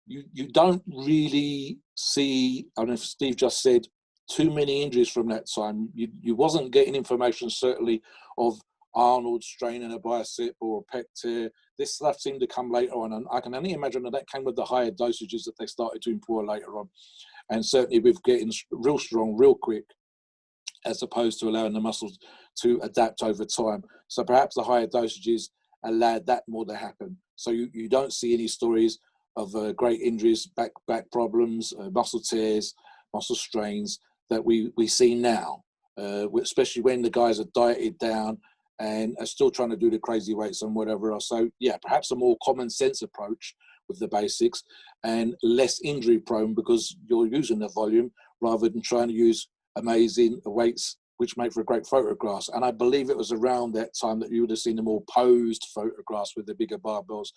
you don't really see, I don't know if Steve just said, too many injuries from that time. You wasn't getting information, certainly, of Arnold straining a bicep or a pec tear. This stuff seemed to come later on, and I can only imagine that came with the higher dosages that they started to employ later on, and certainly with getting real strong, real quick, as opposed to allowing the muscles to adapt over time. So perhaps the higher dosages allowed that more to happen. So you don't see any stories of great injuries, back problems, muscle tears, muscle strains that we see now, especially when the guys are dieted down and are still trying to do the crazy weights and whatever else. So yeah, perhaps a more common sense approach with the basics and less injury prone because you're using the volume rather than trying to use amazing weights which make for great photographs. And I believe it was around that time that you would have seen the more posed photographs with the bigger barbells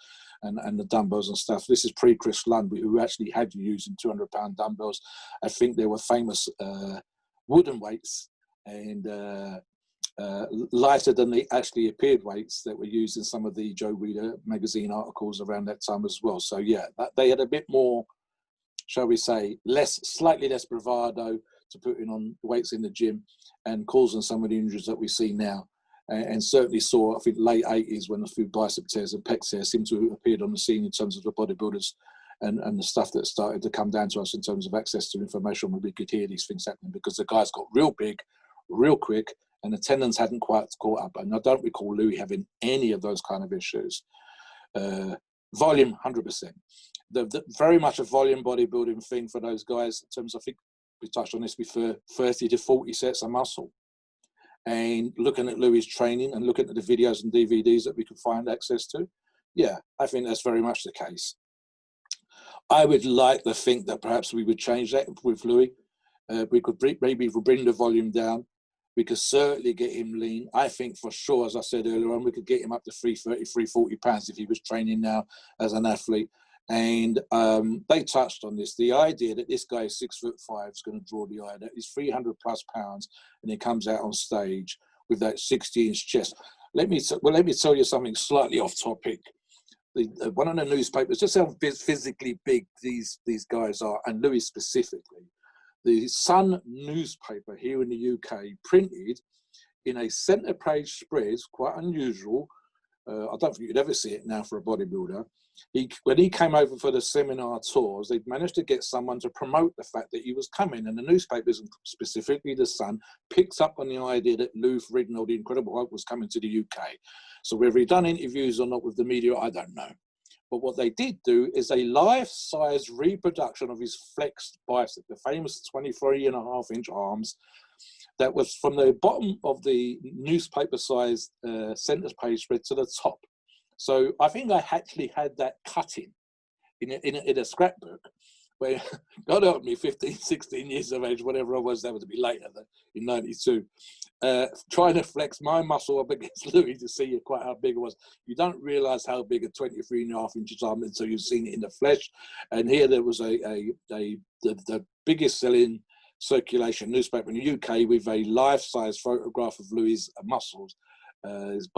and the dumbbells and stuff. This is pre-Chris Lund, who actually had you using 200-pound dumbbells. I think there were famous wooden weights and lighter than they actually appeared weights that were used in some of the Joe Weider magazine articles around that time as well. So yeah, they had a bit more, shall we say, slightly less bravado to putting on weights in the gym and causing some of the injuries that we see now. And certainly saw, I think, late 80s when a few bicep tears and pec tears seem to have appeared on the scene in terms of the bodybuilders and the stuff that started to come down to us in terms of access to information when we could hear these things happening because the guys got real big, real quick, and the tendons hadn't quite caught up. And I don't recall Louis having any of those kind of issues. Volume, 100%. The very much a volume bodybuilding thing for those guys in terms of, I think, we touched on this before, 30 to 40 sets of muscle. And looking at Louis' training and looking at the videos and DVDs that we could find access to, yeah, I think that's very much the case. I would like to think that perhaps we would change that with Louis. We could maybe bring the volume down. We could certainly get him lean. I think for sure, as I said earlier on, we could get him up to 330, 340 pounds if he was training now as an athlete. And they touched on this, the idea that this guy is 6'5" is going to draw the eye, that he's 300 plus pounds, and he comes out on stage with that 60-inch chest. Let me tell you something slightly off topic. One of the newspapers, just how physically big these guys are, and Louis specifically, the Sun newspaper here in the UK printed in a centre page spread, quite unusual. I don't think you'd ever see it now for a bodybuilder. When he came over for the seminar tours, they'd managed to get someone to promote the fact that he was coming, and the newspapers, specifically the Sun, picked up on the idea that Lou Ferrigno, the Incredible Hulk, was coming to the UK. So whether he'd done interviews or not with the media, I don't know. But what they did do is a life-size reproduction of his flexed bicep, the famous 23.5-inch arms, that was from the bottom of the newspaper-sized centre page spread to the top. So I think I actually had that cutting in a scrapbook where, God help me, 15, 16 years of age, whatever I was, that would be later in 92, trying to flex my muscle up against Louis to see quite how big it was. You don't realise how big a 23.5 inches arm is until you've seen it in the flesh. And here there was the biggest selling circulation newspaper in the UK with a life-size photograph of Louis' muscles, his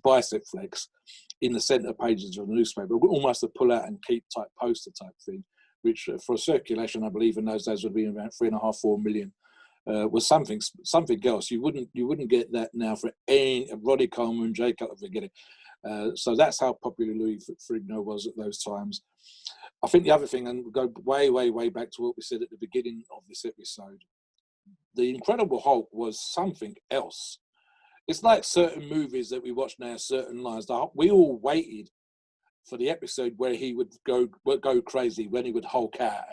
bicep flex, in the centre pages of the newspaper, almost a pull out and keep type poster type thing, which for circulation, I believe in those days would be about 3.5, 4 million. Was something else. You wouldn't get that now for any Roddy Coleman, Jay Cutler, forget it. So that's how popular Louis Ferrigno was at those times. I think the other thing, and we'll go way, way, way back to what we said at the beginning of this episode, the Incredible Hulk was something else. It's like certain movies that we watch now, certain lines. We all waited for the episode where he would go crazy, when he would Hulk out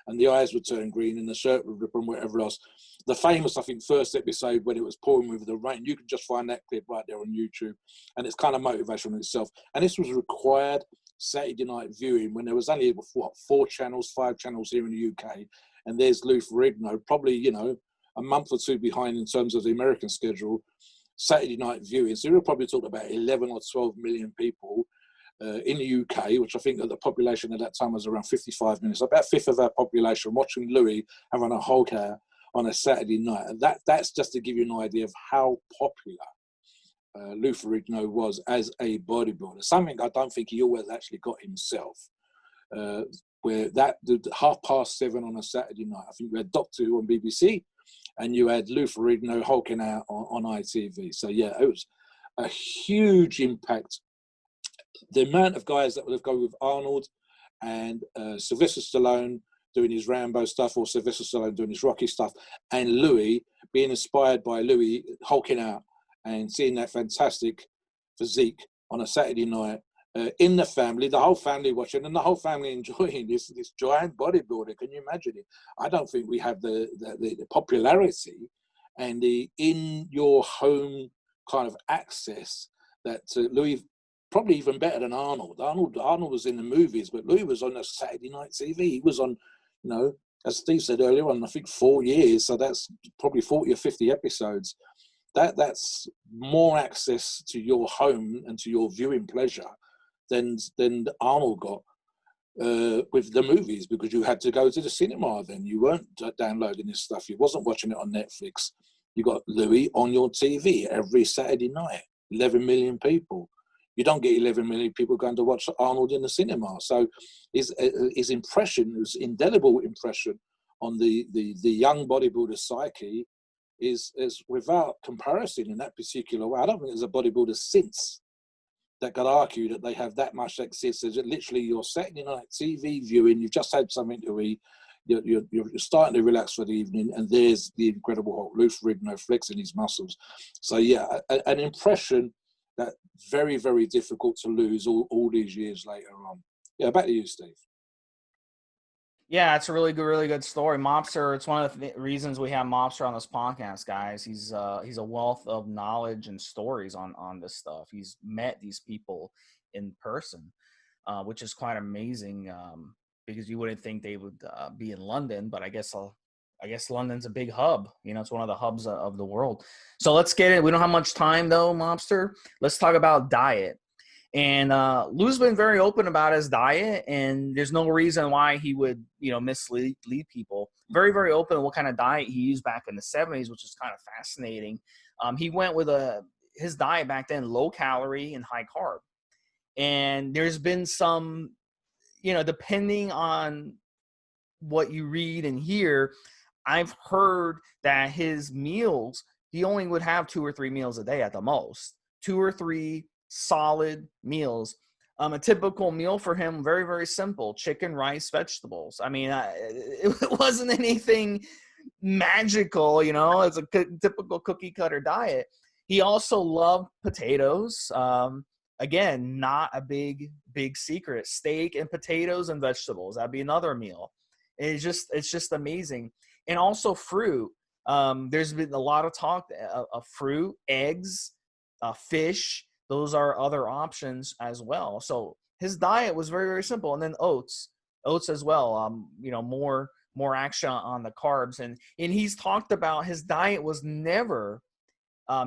and the eyes would turn green and the shirt would rip and whatever else. The famous, I think, first episode when it was pouring with the rain, you can just find that clip right there on YouTube. And it's kind of motivational in itself. And this was required Saturday night viewing when there was only, 4 channels, 5 channels here in the UK. And there's Lou Ferrigno, probably, a month or two behind in terms of the American schedule, Saturday night viewing. So we're probably talking about 11 or 12 million people in the UK, which I think that the population at that time was around 55 million. So about a fifth of our population watching Louis having a Hulk out on a Saturday night. And that's just to give you an idea of how popular Lou Ferrigno was as a bodybuilder. Something I don't think he always actually got himself. Where the 7:30 on a Saturday night, I think we had Doctor Who on BBC, and you had Lou Ferrigno hulking out on ITV. So yeah, it was a huge impact. The amount of guys that would have gone with Arnold and Sylvester Stallone doing his Rambo stuff, or Sylvester Stallone doing his Rocky stuff, and Louis being inspired by Louis hulking out and seeing that fantastic physique on a Saturday night in the family, the whole family watching, and the whole family enjoying this giant bodybuilder. Can you imagine it? I don't think we have the popularity and the in your home kind of access that Louis, probably even better than Arnold. Arnold was in the movies, but Louis was on a Saturday night TV. He was on, as Steve said earlier on, I think 4 years. So that's probably 40 or 50 episodes. That's more access to your home and to your viewing pleasure than Arnold got with the movies, because you had to go to the cinema then. You weren't downloading this stuff. You wasn't watching it on Netflix. You got Louis on your TV every Saturday night. 11 million people. You don't get 11 million people going to watch Arnold in the cinema. So his impression, his indelible impression on the young bodybuilder psyche is without comparison in that particular way. I don't think there's a bodybuilder since that could argue that they have that much access. There's literally your Saturday night TV viewing, you've just had something to eat, you're starting to relax for the evening, and there's the Incredible Hulk, Lou Ferrigno flexing his muscles. So yeah, an impression that very, very difficult to lose all these years later on. Yeah, back to you, Steve. Yeah, it's a really good story. Mobster, it's one of the reasons we have Mobster on this podcast, guys. He's a wealth of knowledge and stories on this stuff. He's met these people in person, which is quite amazing. Because you wouldn't think they would be in London, but I guess London's a big hub. You know, it's one of the hubs of the world. So let's get it. We don't have much time though, Mobster. Let's talk about diet. And Lou's been very open about his diet, and there's no reason why he would, mislead people. Very, very open on what kind of diet he used back in the 70s, which is kind of fascinating. He went with his diet back then, low calorie and high carb. And there's been some, depending on what you read and hear, I've heard that his meals, he only would have 2 or 3 meals a day at the most. 2 or 3 solid meals. A typical meal for him, very, very simple: chicken, rice, vegetables. I mean, it wasn't anything magical, it's a typical cookie cutter diet. He also loved potatoes. Again, not a big secret. Steak and potatoes and vegetables. That'd be another meal. It's just amazing. And also fruit. There's been a lot of talk of fruit, eggs, fish. Those are other options as well. So his diet was very, very simple. And then oats as well. More action on the carbs. And he's talked about his diet was never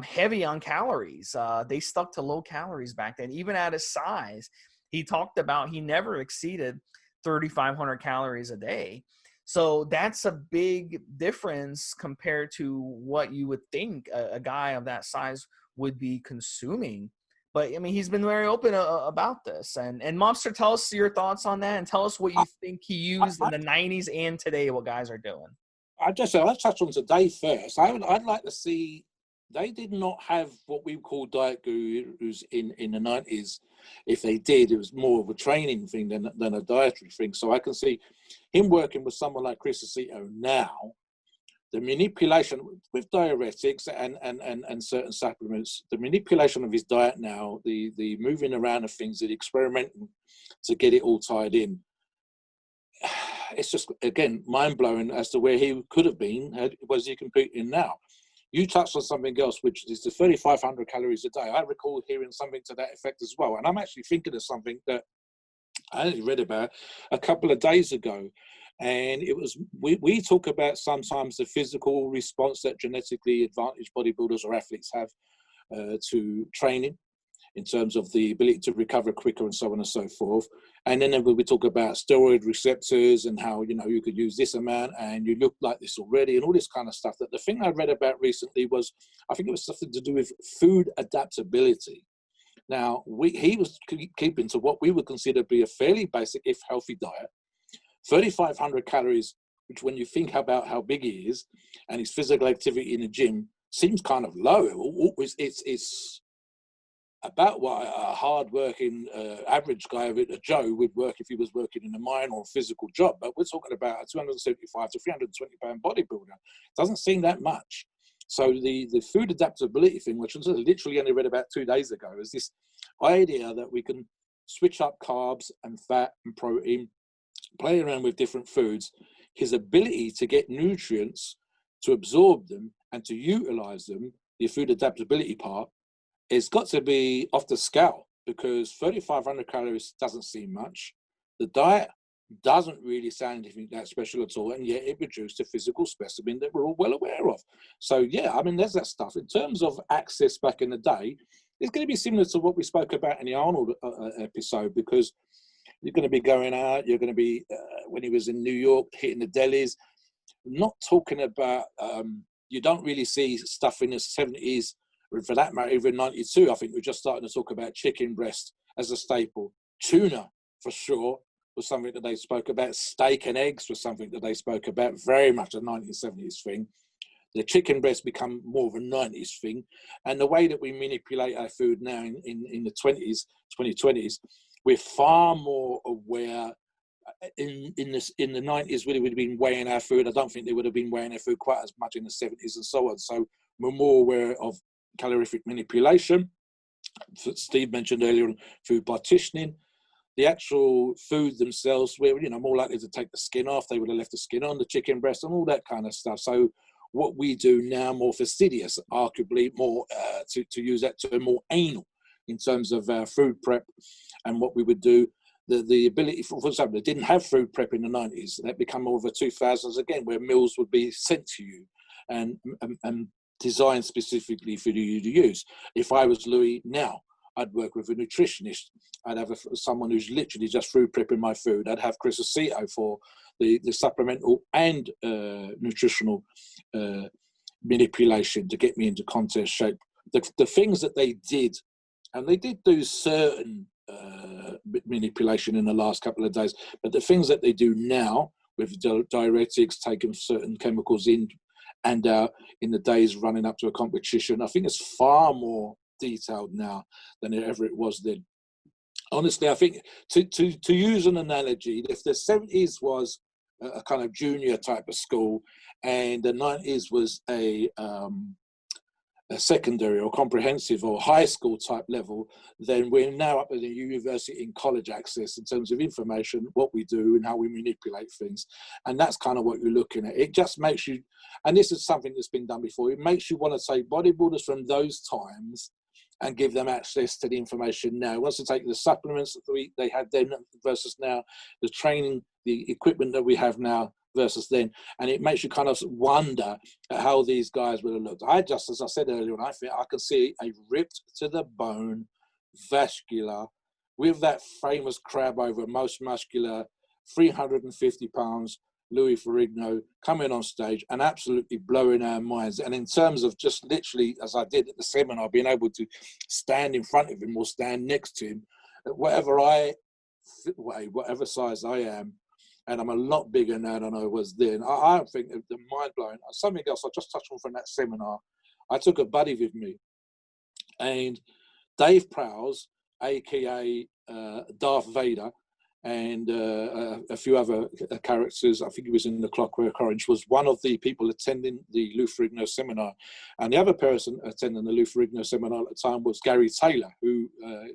heavy on calories. They stuck to low calories back then. Even at his size, he talked about he never exceeded 3,500 calories a day. So that's a big difference compared to what you would think a guy of that size would be consuming. But I mean, he's been very open about this. And Mobster, tell us your thoughts on that, and tell us what you think he used in the 90s and today, what guys are doing. I'll touch on today first. I'd like to see, they did not have what we call diet gurus in the 90s. If they did, it was more of a training thing than a dietary thing. So I can see him working with someone like Chris Aceto now. The manipulation with diuretics and certain supplements, the manipulation of his diet now, the moving around of things, the experimenting to get it all tied in. It's just, again, mind-blowing as to where he could have been was he competing now. You touched on something else, which is the 3,500 calories a day. I recall hearing something to that effect as well. And I'm actually thinking of something that I only read about a couple of days ago. And it was, we talk about sometimes the physical response that genetically advantaged bodybuilders or athletes have to training in terms of the ability to recover quicker and so on and so forth. And then we talk about steroid receptors and how, you could use this amount and you look like this already and all this kind of stuff. That the thing I read about recently was, I think it was something to do with food adaptability. Now, he was keeping to what we would consider to be a fairly basic, if healthy diet. 3,500 calories, which when you think about how big he is and his physical activity in the gym, seems kind of low. It's about what a hard-working average guy, a Joe, would work if he was working in a mine or a physical job. But we're talking about a 275 to 320-pound bodybuilder. It doesn't seem that much. So the food adaptability thing, which I literally only read about 2 days ago, is this idea that we can switch up carbs and fat and protein, play around with different foods. His ability to get nutrients, to absorb them and to utilize them, the food adaptability part, it's got to be off the scale, because 3,500 calories doesn't seem much. The diet doesn't really sound anything that special at all, and yet it produced a physical specimen that we're all well aware of. So yeah, I mean, there's that stuff. In terms of access back in the day, it's going to be similar to what we spoke about in the Arnold episode, because you're going to be going out, you're going to be, when he was in New York, hitting the delis, not talking about, you don't really see stuff in the 70s, or for that matter, even 92, I think we're just starting to talk about chicken breast as a staple. Tuna, for sure, was something that they spoke about. Steak and eggs was something that they spoke about, very much a 1970s thing. The chicken breast become more of a 90s thing. And the way that we manipulate our food now in the 2020s, we're far more aware. In the 90s, we would have been weighing our food. I don't think they would have been weighing their food quite as much in the 70s and so on. So we're more aware of calorific manipulation. Steve mentioned earlier on food partitioning. the actual food themselves, we're, more likely to take the skin off. They would have left the skin on the chicken breast and all that kind of stuff. So what we do now, more fastidious, arguably more, to use that term, more anal in terms of food prep and what we would do. The ability, for example, they didn't have food prep in the 90s. That became more of a 2000s again, where meals would be sent to you and designed specifically for you to use. If I was Louis now, I'd work with a nutritionist. I'd have someone who's literally just food prepping my food. I'd have Chris Aceto for the supplemental and nutritional manipulation to get me into contest shape. The things that they did, and they did do certain manipulation in the last couple of days, but the things that they do now with diuretics, taking certain chemicals in and out in the days running up to a competition, I think it's far more detailed now than ever it was then. Honestly, I think to use an analogy, if the 70s was a kind of junior type of school and the 90s was a secondary or comprehensive or high school type level, then we're now up at the university in college access in terms of information, what we do and how we manipulate things. And that's kind of what you're looking at. It just makes you, and this is something that's been done before, it makes you want to take bodybuilders from those times and give them access to the information now. Once they take the supplements that they had then versus now, the training, the equipment that we have now versus then, and it makes you kind of wonder at how these guys would have looked. As I said earlier, I think I can see a ripped to the bone, vascular, with that famous crab over, most muscular, 350 pounds, Louis Ferrigno coming on stage and absolutely blowing our minds. And in terms of just literally, as I did at the seminar, being able to stand in front of him or stand next to him, whatever size I am, and I'm a lot bigger now than I was then. I think the mind-blowing. Something else I just touched on from that seminar, I took a buddy with me, and Dave Prowse, a.k.a. Darth Vader, and a few other characters, I think he was in the Clockwork Orange, was one of the people attending the Lou Ferrigno seminar. And the other person attending the Lou Ferrigno seminar at the time was Gary Taylor, who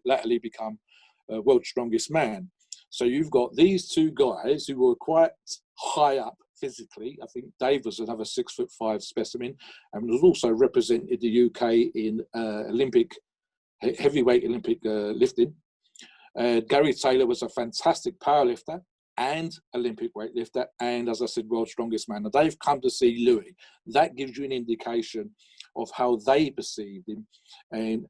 latterly became World's Strongest Man. So you've got these two guys who were quite high up physically. I think Dave was another 6'5" specimen, and was also represented the UK in heavyweight Olympic lifting. Gary Taylor was a fantastic powerlifter and Olympic weightlifter, and as I said, World's Strongest Man. Now they've come to see Louis. That gives you an indication of how they perceived him and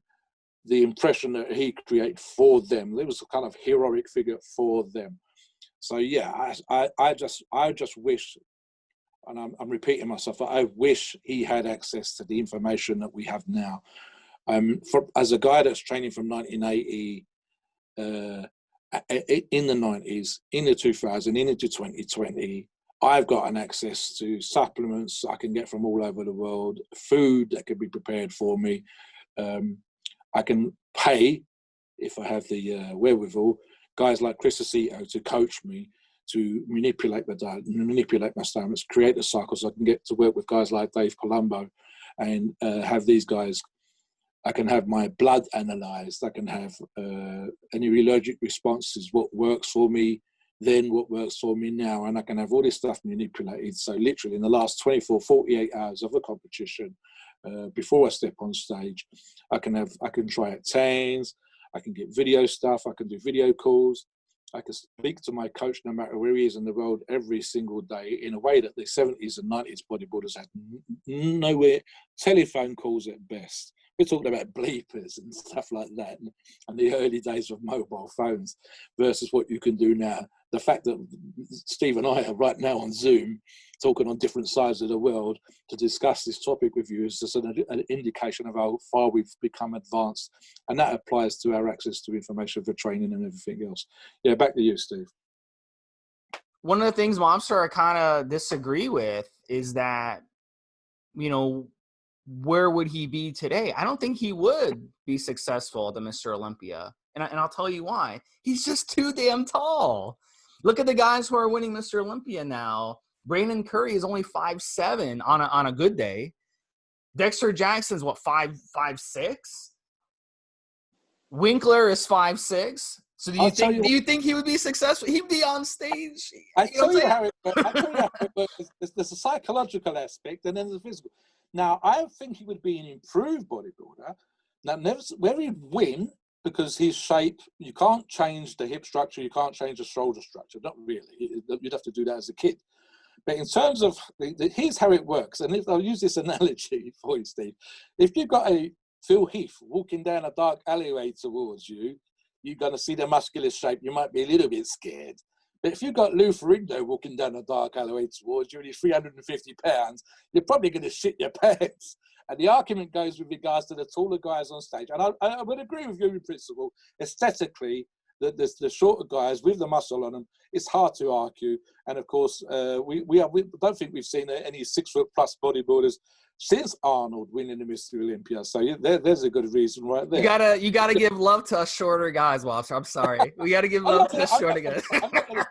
the impression that he created for them. It was a kind of heroic figure for them. So yeah, I just wish, and I'm repeating myself, I wish he had access to the information that we have now. As a guy that's training from 1980, in the 90s, in the 2000s, into 2020, I've got an access to supplements I can get from all over the world, food that can be prepared for me. I can pay, if I have the wherewithal, guys like Chris Aceto to coach me, to manipulate my diet, manipulate my stomachs, create the cycles. I can get to work with guys like Dave Palumbo and have these guys. I can have my blood analysed. I can have any allergic responses, what works for me then, what works for me now. And I can have all this stuff manipulated. So literally in the last 24, 48 hours of a competition, before I step on stage, I can try at 10s, I can get video stuff, I can do video calls, I can speak to my coach no matter where he is in the world every single day in a way that the 70s and 90s bodybuilders had nowhere, telephone calls at best. We're talking about bleepers and stuff like that, and the early days of mobile phones versus what you can do now. The fact that Steve and I are right now on Zoom talking on different sides of the world to discuss this topic with you is just an indication of how far we've become advanced. And that applies to our access to information for training and everything else. Yeah, back to you, Steve. One of the things, Mobster, I kind of disagree with is that, where would he be today? I don't think he would be successful at the Mr. Olympia. And I'll tell you why. He's just too damn tall. Look at the guys who are winning Mr. Olympia now. Brandon Curry is only 5'7" on a good day. Dexter Jackson's 5'6"? Winkler is 5'6". So do you think he would be successful? He'd be on stage. I tell you how it works. There's a psychological aspect and then there's a physical. Now, I think he would be an improved bodybuilder. Now, whether he'd win, because his shape, you can't change the hip structure, you can't change the shoulder structure. Not really. You'd have to do that as a kid. But in terms of, here's how it works. And I'll use this analogy for you, Steve. If you've got a Phil Heath walking down a dark alleyway towards you, you're going to see the muscular shape. You might be a little bit scared. But if you've got Lou Ferrigno walking down a dark alleyway towards you and he's 350 pounds, you're probably going to shit your pants. And the argument goes with regards to the taller guys on stage. And I would agree with you in principle. Aesthetically, the shorter guys with the muscle on them, it's hard to argue. And of course, we don't think we've seen any 6 foot plus bodybuilders since Arnold winning the Mr. Olympia. So there's a good reason right there. You gotta give love to us shorter guys, Walter. I'm sorry. We gotta give love to us shorter guys. I'm not gonna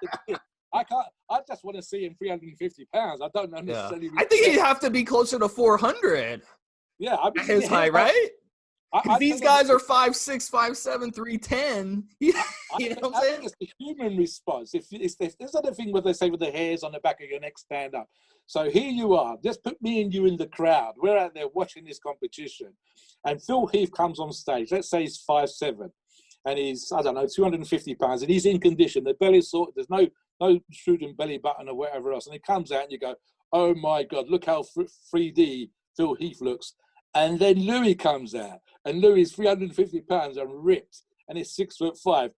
I can't. I just want to see him 350 pounds. I don't know necessarily. Yeah. I think he'd have to be closer to 400. Yeah, at his height, right? These guys are 5'6", 5'7", 310. You know what I'm saying? I think it's the human response. If there's other thing where they say with the hairs on the back of your neck stand up. So here you are. Just put me and you in the crowd. We're out there watching this competition, and Phil Heath comes on stage. Let's say he's 5'7", and he's 250 pounds, and he's in condition. The belly sort. There's no shooting belly button or whatever else, and he comes out and you go, oh my God, look how 3D Phil Heath looks. And then Louis comes out, and Louis is 350 pounds and ripped, and he's 6'5".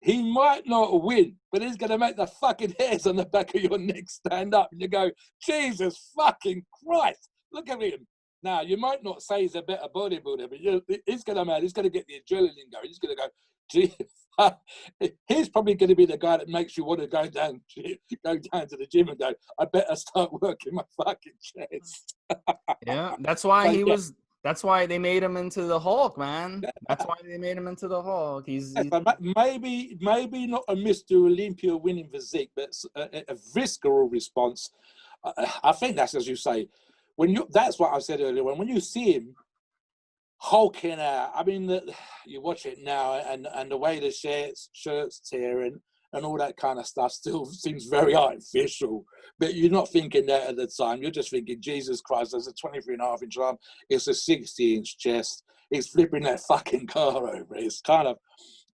He might not win, but he's going to make the fucking hairs on the back of your neck stand up. And you go, Jesus fucking Christ, look at him. Now, you might not say he's a better bodybuilder, but he's going to get the adrenaline going. He's going to go, gee, he's probably going to be the guy that makes you want to go down to the gym and go, I better start working my fucking chest. Yeah, that's why that's why they made him into the Hulk, man. That's why they made him into the Hulk. He's maybe not a Mr. Olympia winning physique, but a visceral response. I think that's, as you say, that's what I said earlier. When you see him hulking out, I mean, you watch it now, and the way the shirts tearing and all that kind of stuff still seems very artificial. But you're not thinking that at the time. You're just thinking, Jesus Christ, there's a 23.5-inch arm. It's a 60-inch chest. It's flipping that fucking car over. It's kind of,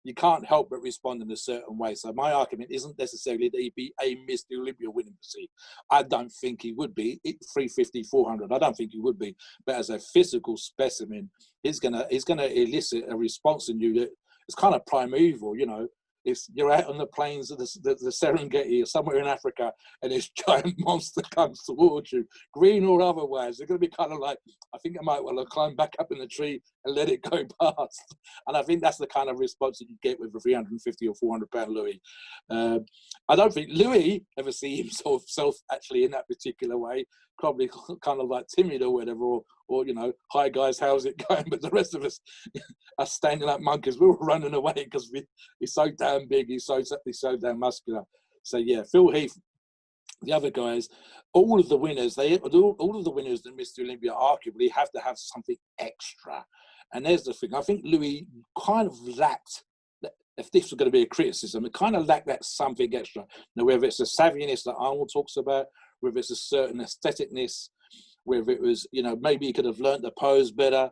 you can't help but respond in a certain way. So my argument isn't necessarily that he'd be a Mr. Olympia winning physique. I don't think he would be. 350, 400, I don't think he would be. But as a physical specimen, he's gonna elicit a response in you that is kind of primeval, you know. If you're out on the plains of the Serengeti or somewhere in Africa and this giant monster comes towards you, green or otherwise, they're going to be kind of like, I think I might well have climbed back up in the tree and let it go past. And I think that's the kind of response that you get with a 350 or 400 pound Louis. I don't think Louis ever see himself actually in that particular way, probably kind of like timid or whatever, or you know, hi guys, how's it going? But the rest of us are standing like monkeys. We were running away because he's so damn big, he's so damn muscular. So yeah, Phil Heath, the other guys, all of the winners in Mr. Olympia arguably have to have something extra. And there's the thing. I think Louis kind of lacked, if this was going to be a criticism, it kind of lacked that something extra. Now, whether it's the savviness that Arnold talks about, whether it's a certain aestheticness, whether it was, you know, maybe he could have learned the pose better.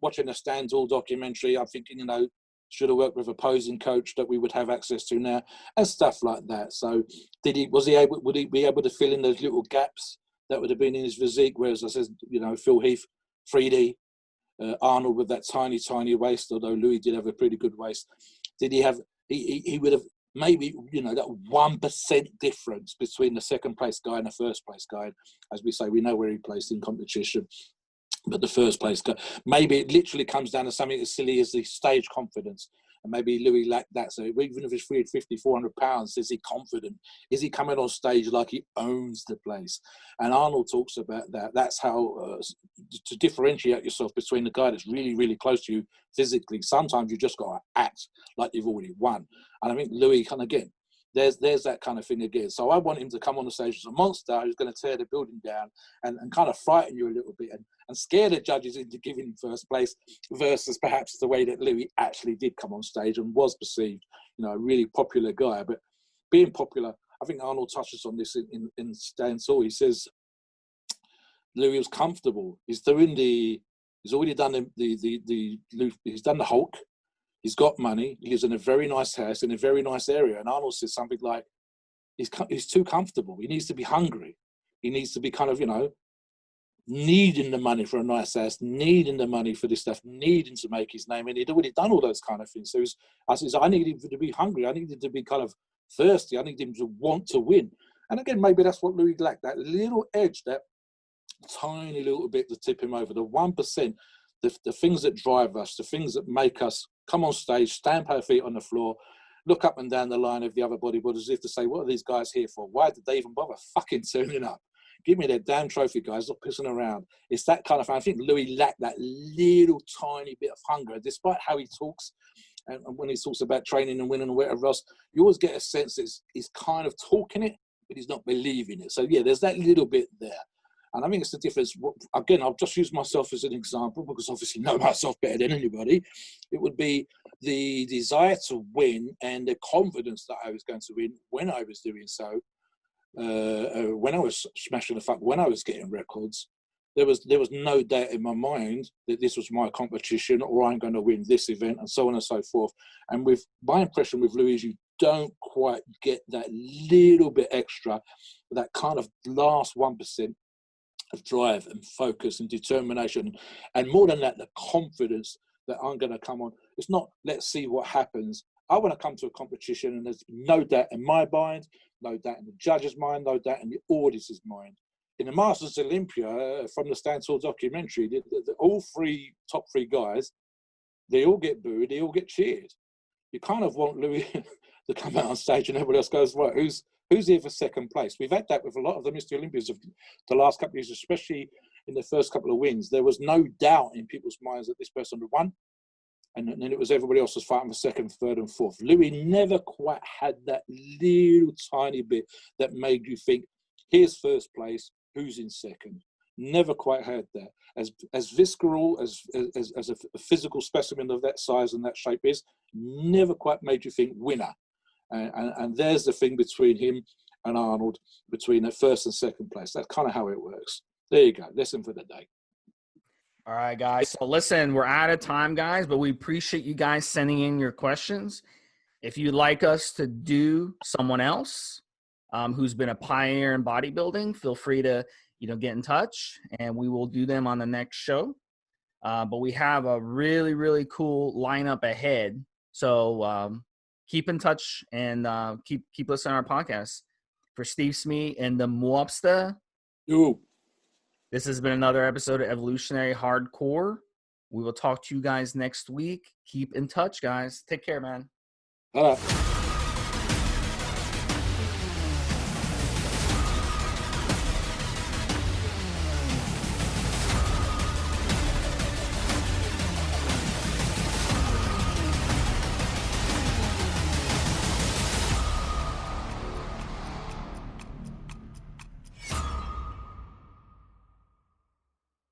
Watching the Stand Tall documentary, I'm thinking, you know, should have worked with a posing coach that we would have access to now, and stuff like that. So would he be able to fill in those little gaps that would have been in his physique? Whereas I said, you know, Phil Heath, 3D, Arnold with that tiny, tiny waist, although Louis did have a pretty good waist. Did he have, he would have maybe, you know, that 1% difference between the second place guy and the first place guy. As we say, we know where he placed in competition, but the first place guy, maybe it literally comes down to something as silly as the stage confidence. And maybe Louis lacked that. So even if he's 350, 400 pounds, is he confident? Is he coming on stage like he owns the place? And Arnold talks about that. That's how, to differentiate yourself between the guy that's really, really close to you physically, sometimes you just got to act like you've already won. And I think Louis, kind of again, there's that kind of thing again. So I want him to come on the stage as a monster who's going to tear the building down and kind of frighten you a little bit and scare the judges into giving him first place, versus perhaps the way that Louis actually did come on stage and was perceived a really popular guy. But being popular, I think Arnold touches on this in Stand Tall. He says Louis was comfortable. He's already done he's done the Hulk. He's got money. He lives in a very nice house in a very nice area. And Arnold says something like, he's too comfortable. He needs to be hungry. He needs to be kind of, needing the money for a nice house, needing the money for this stuff, needing to make his name. And he'd already done all those kind of things. So I needed him to be hungry. I needed to be kind of thirsty. I needed him to want to win. And again, maybe that's what Louis lacked, that little edge, that tiny little bit to tip him over, the 1%, the things that drive us, the things that make us come on stage, stamp our feet on the floor, look up and down the line of the other bodybuilders as if to say, what are these guys here for? Why did they even bother fucking turning up? Give me their damn trophy, guys. Stop pissing around. It's that kind of thing. I think Louis lacked that little tiny bit of hunger, despite how he talks. And when he talks about training and winning and whatever else, you always get a sense that he's kind of talking it, but he's not believing it. So, yeah, there's that little bit there. And I think it's the difference. Again, I'll just use myself as an example because obviously I know myself better than anybody. It would be the desire to win and the confidence that I was going to win when I was doing so. When I was smashing the fuck, when I was getting records, there was no doubt in my mind that this was my competition or I'm going to win this event and so on and so forth. And with my impression with Louis, you don't quite get that little bit extra, that kind of last 1% of drive and focus and determination. And more than that, the confidence that I'm going to come on. It's not, let's see what happens. I want to come to a competition and there's no doubt in my mind, no doubt in the judge's mind, no doubt in the audience's mind. In the Masters Olympia, from the Stand Tall documentary, all top three guys, they all get booed, they all get cheered. You kind of want Louis to come out on stage and everybody else goes, right, who's here for second place? We've had that with a lot of the Mr. Olympias of the last couple of years, especially in the first couple of wins. There was no doubt in people's minds that this person had won. And then it was everybody else was fighting for second, third, and fourth. Louis never quite had that little tiny bit that made you think, here's first place, who's in second? Never quite had that. As visceral, as a physical specimen of that size and that shape is, never quite made you think winner. And there's the thing between him and Arnold, between the first and second place. That's kind of how it works. There you go. Lesson for the day. All right, guys. So listen, we're out of time, guys, but we appreciate you guys sending in your questions. If you'd like us to do someone else who's been a pioneer in bodybuilding, feel free to, get in touch and we will do them on the next show. But we have a really, really cool lineup ahead. So keep in touch and keep listening to our podcast. For Stevesmi and Mobster. Ooh. This has been another episode of Evolutionary Hardcore. We will talk to you guys next week. Keep in touch, guys. Take care, man. All right.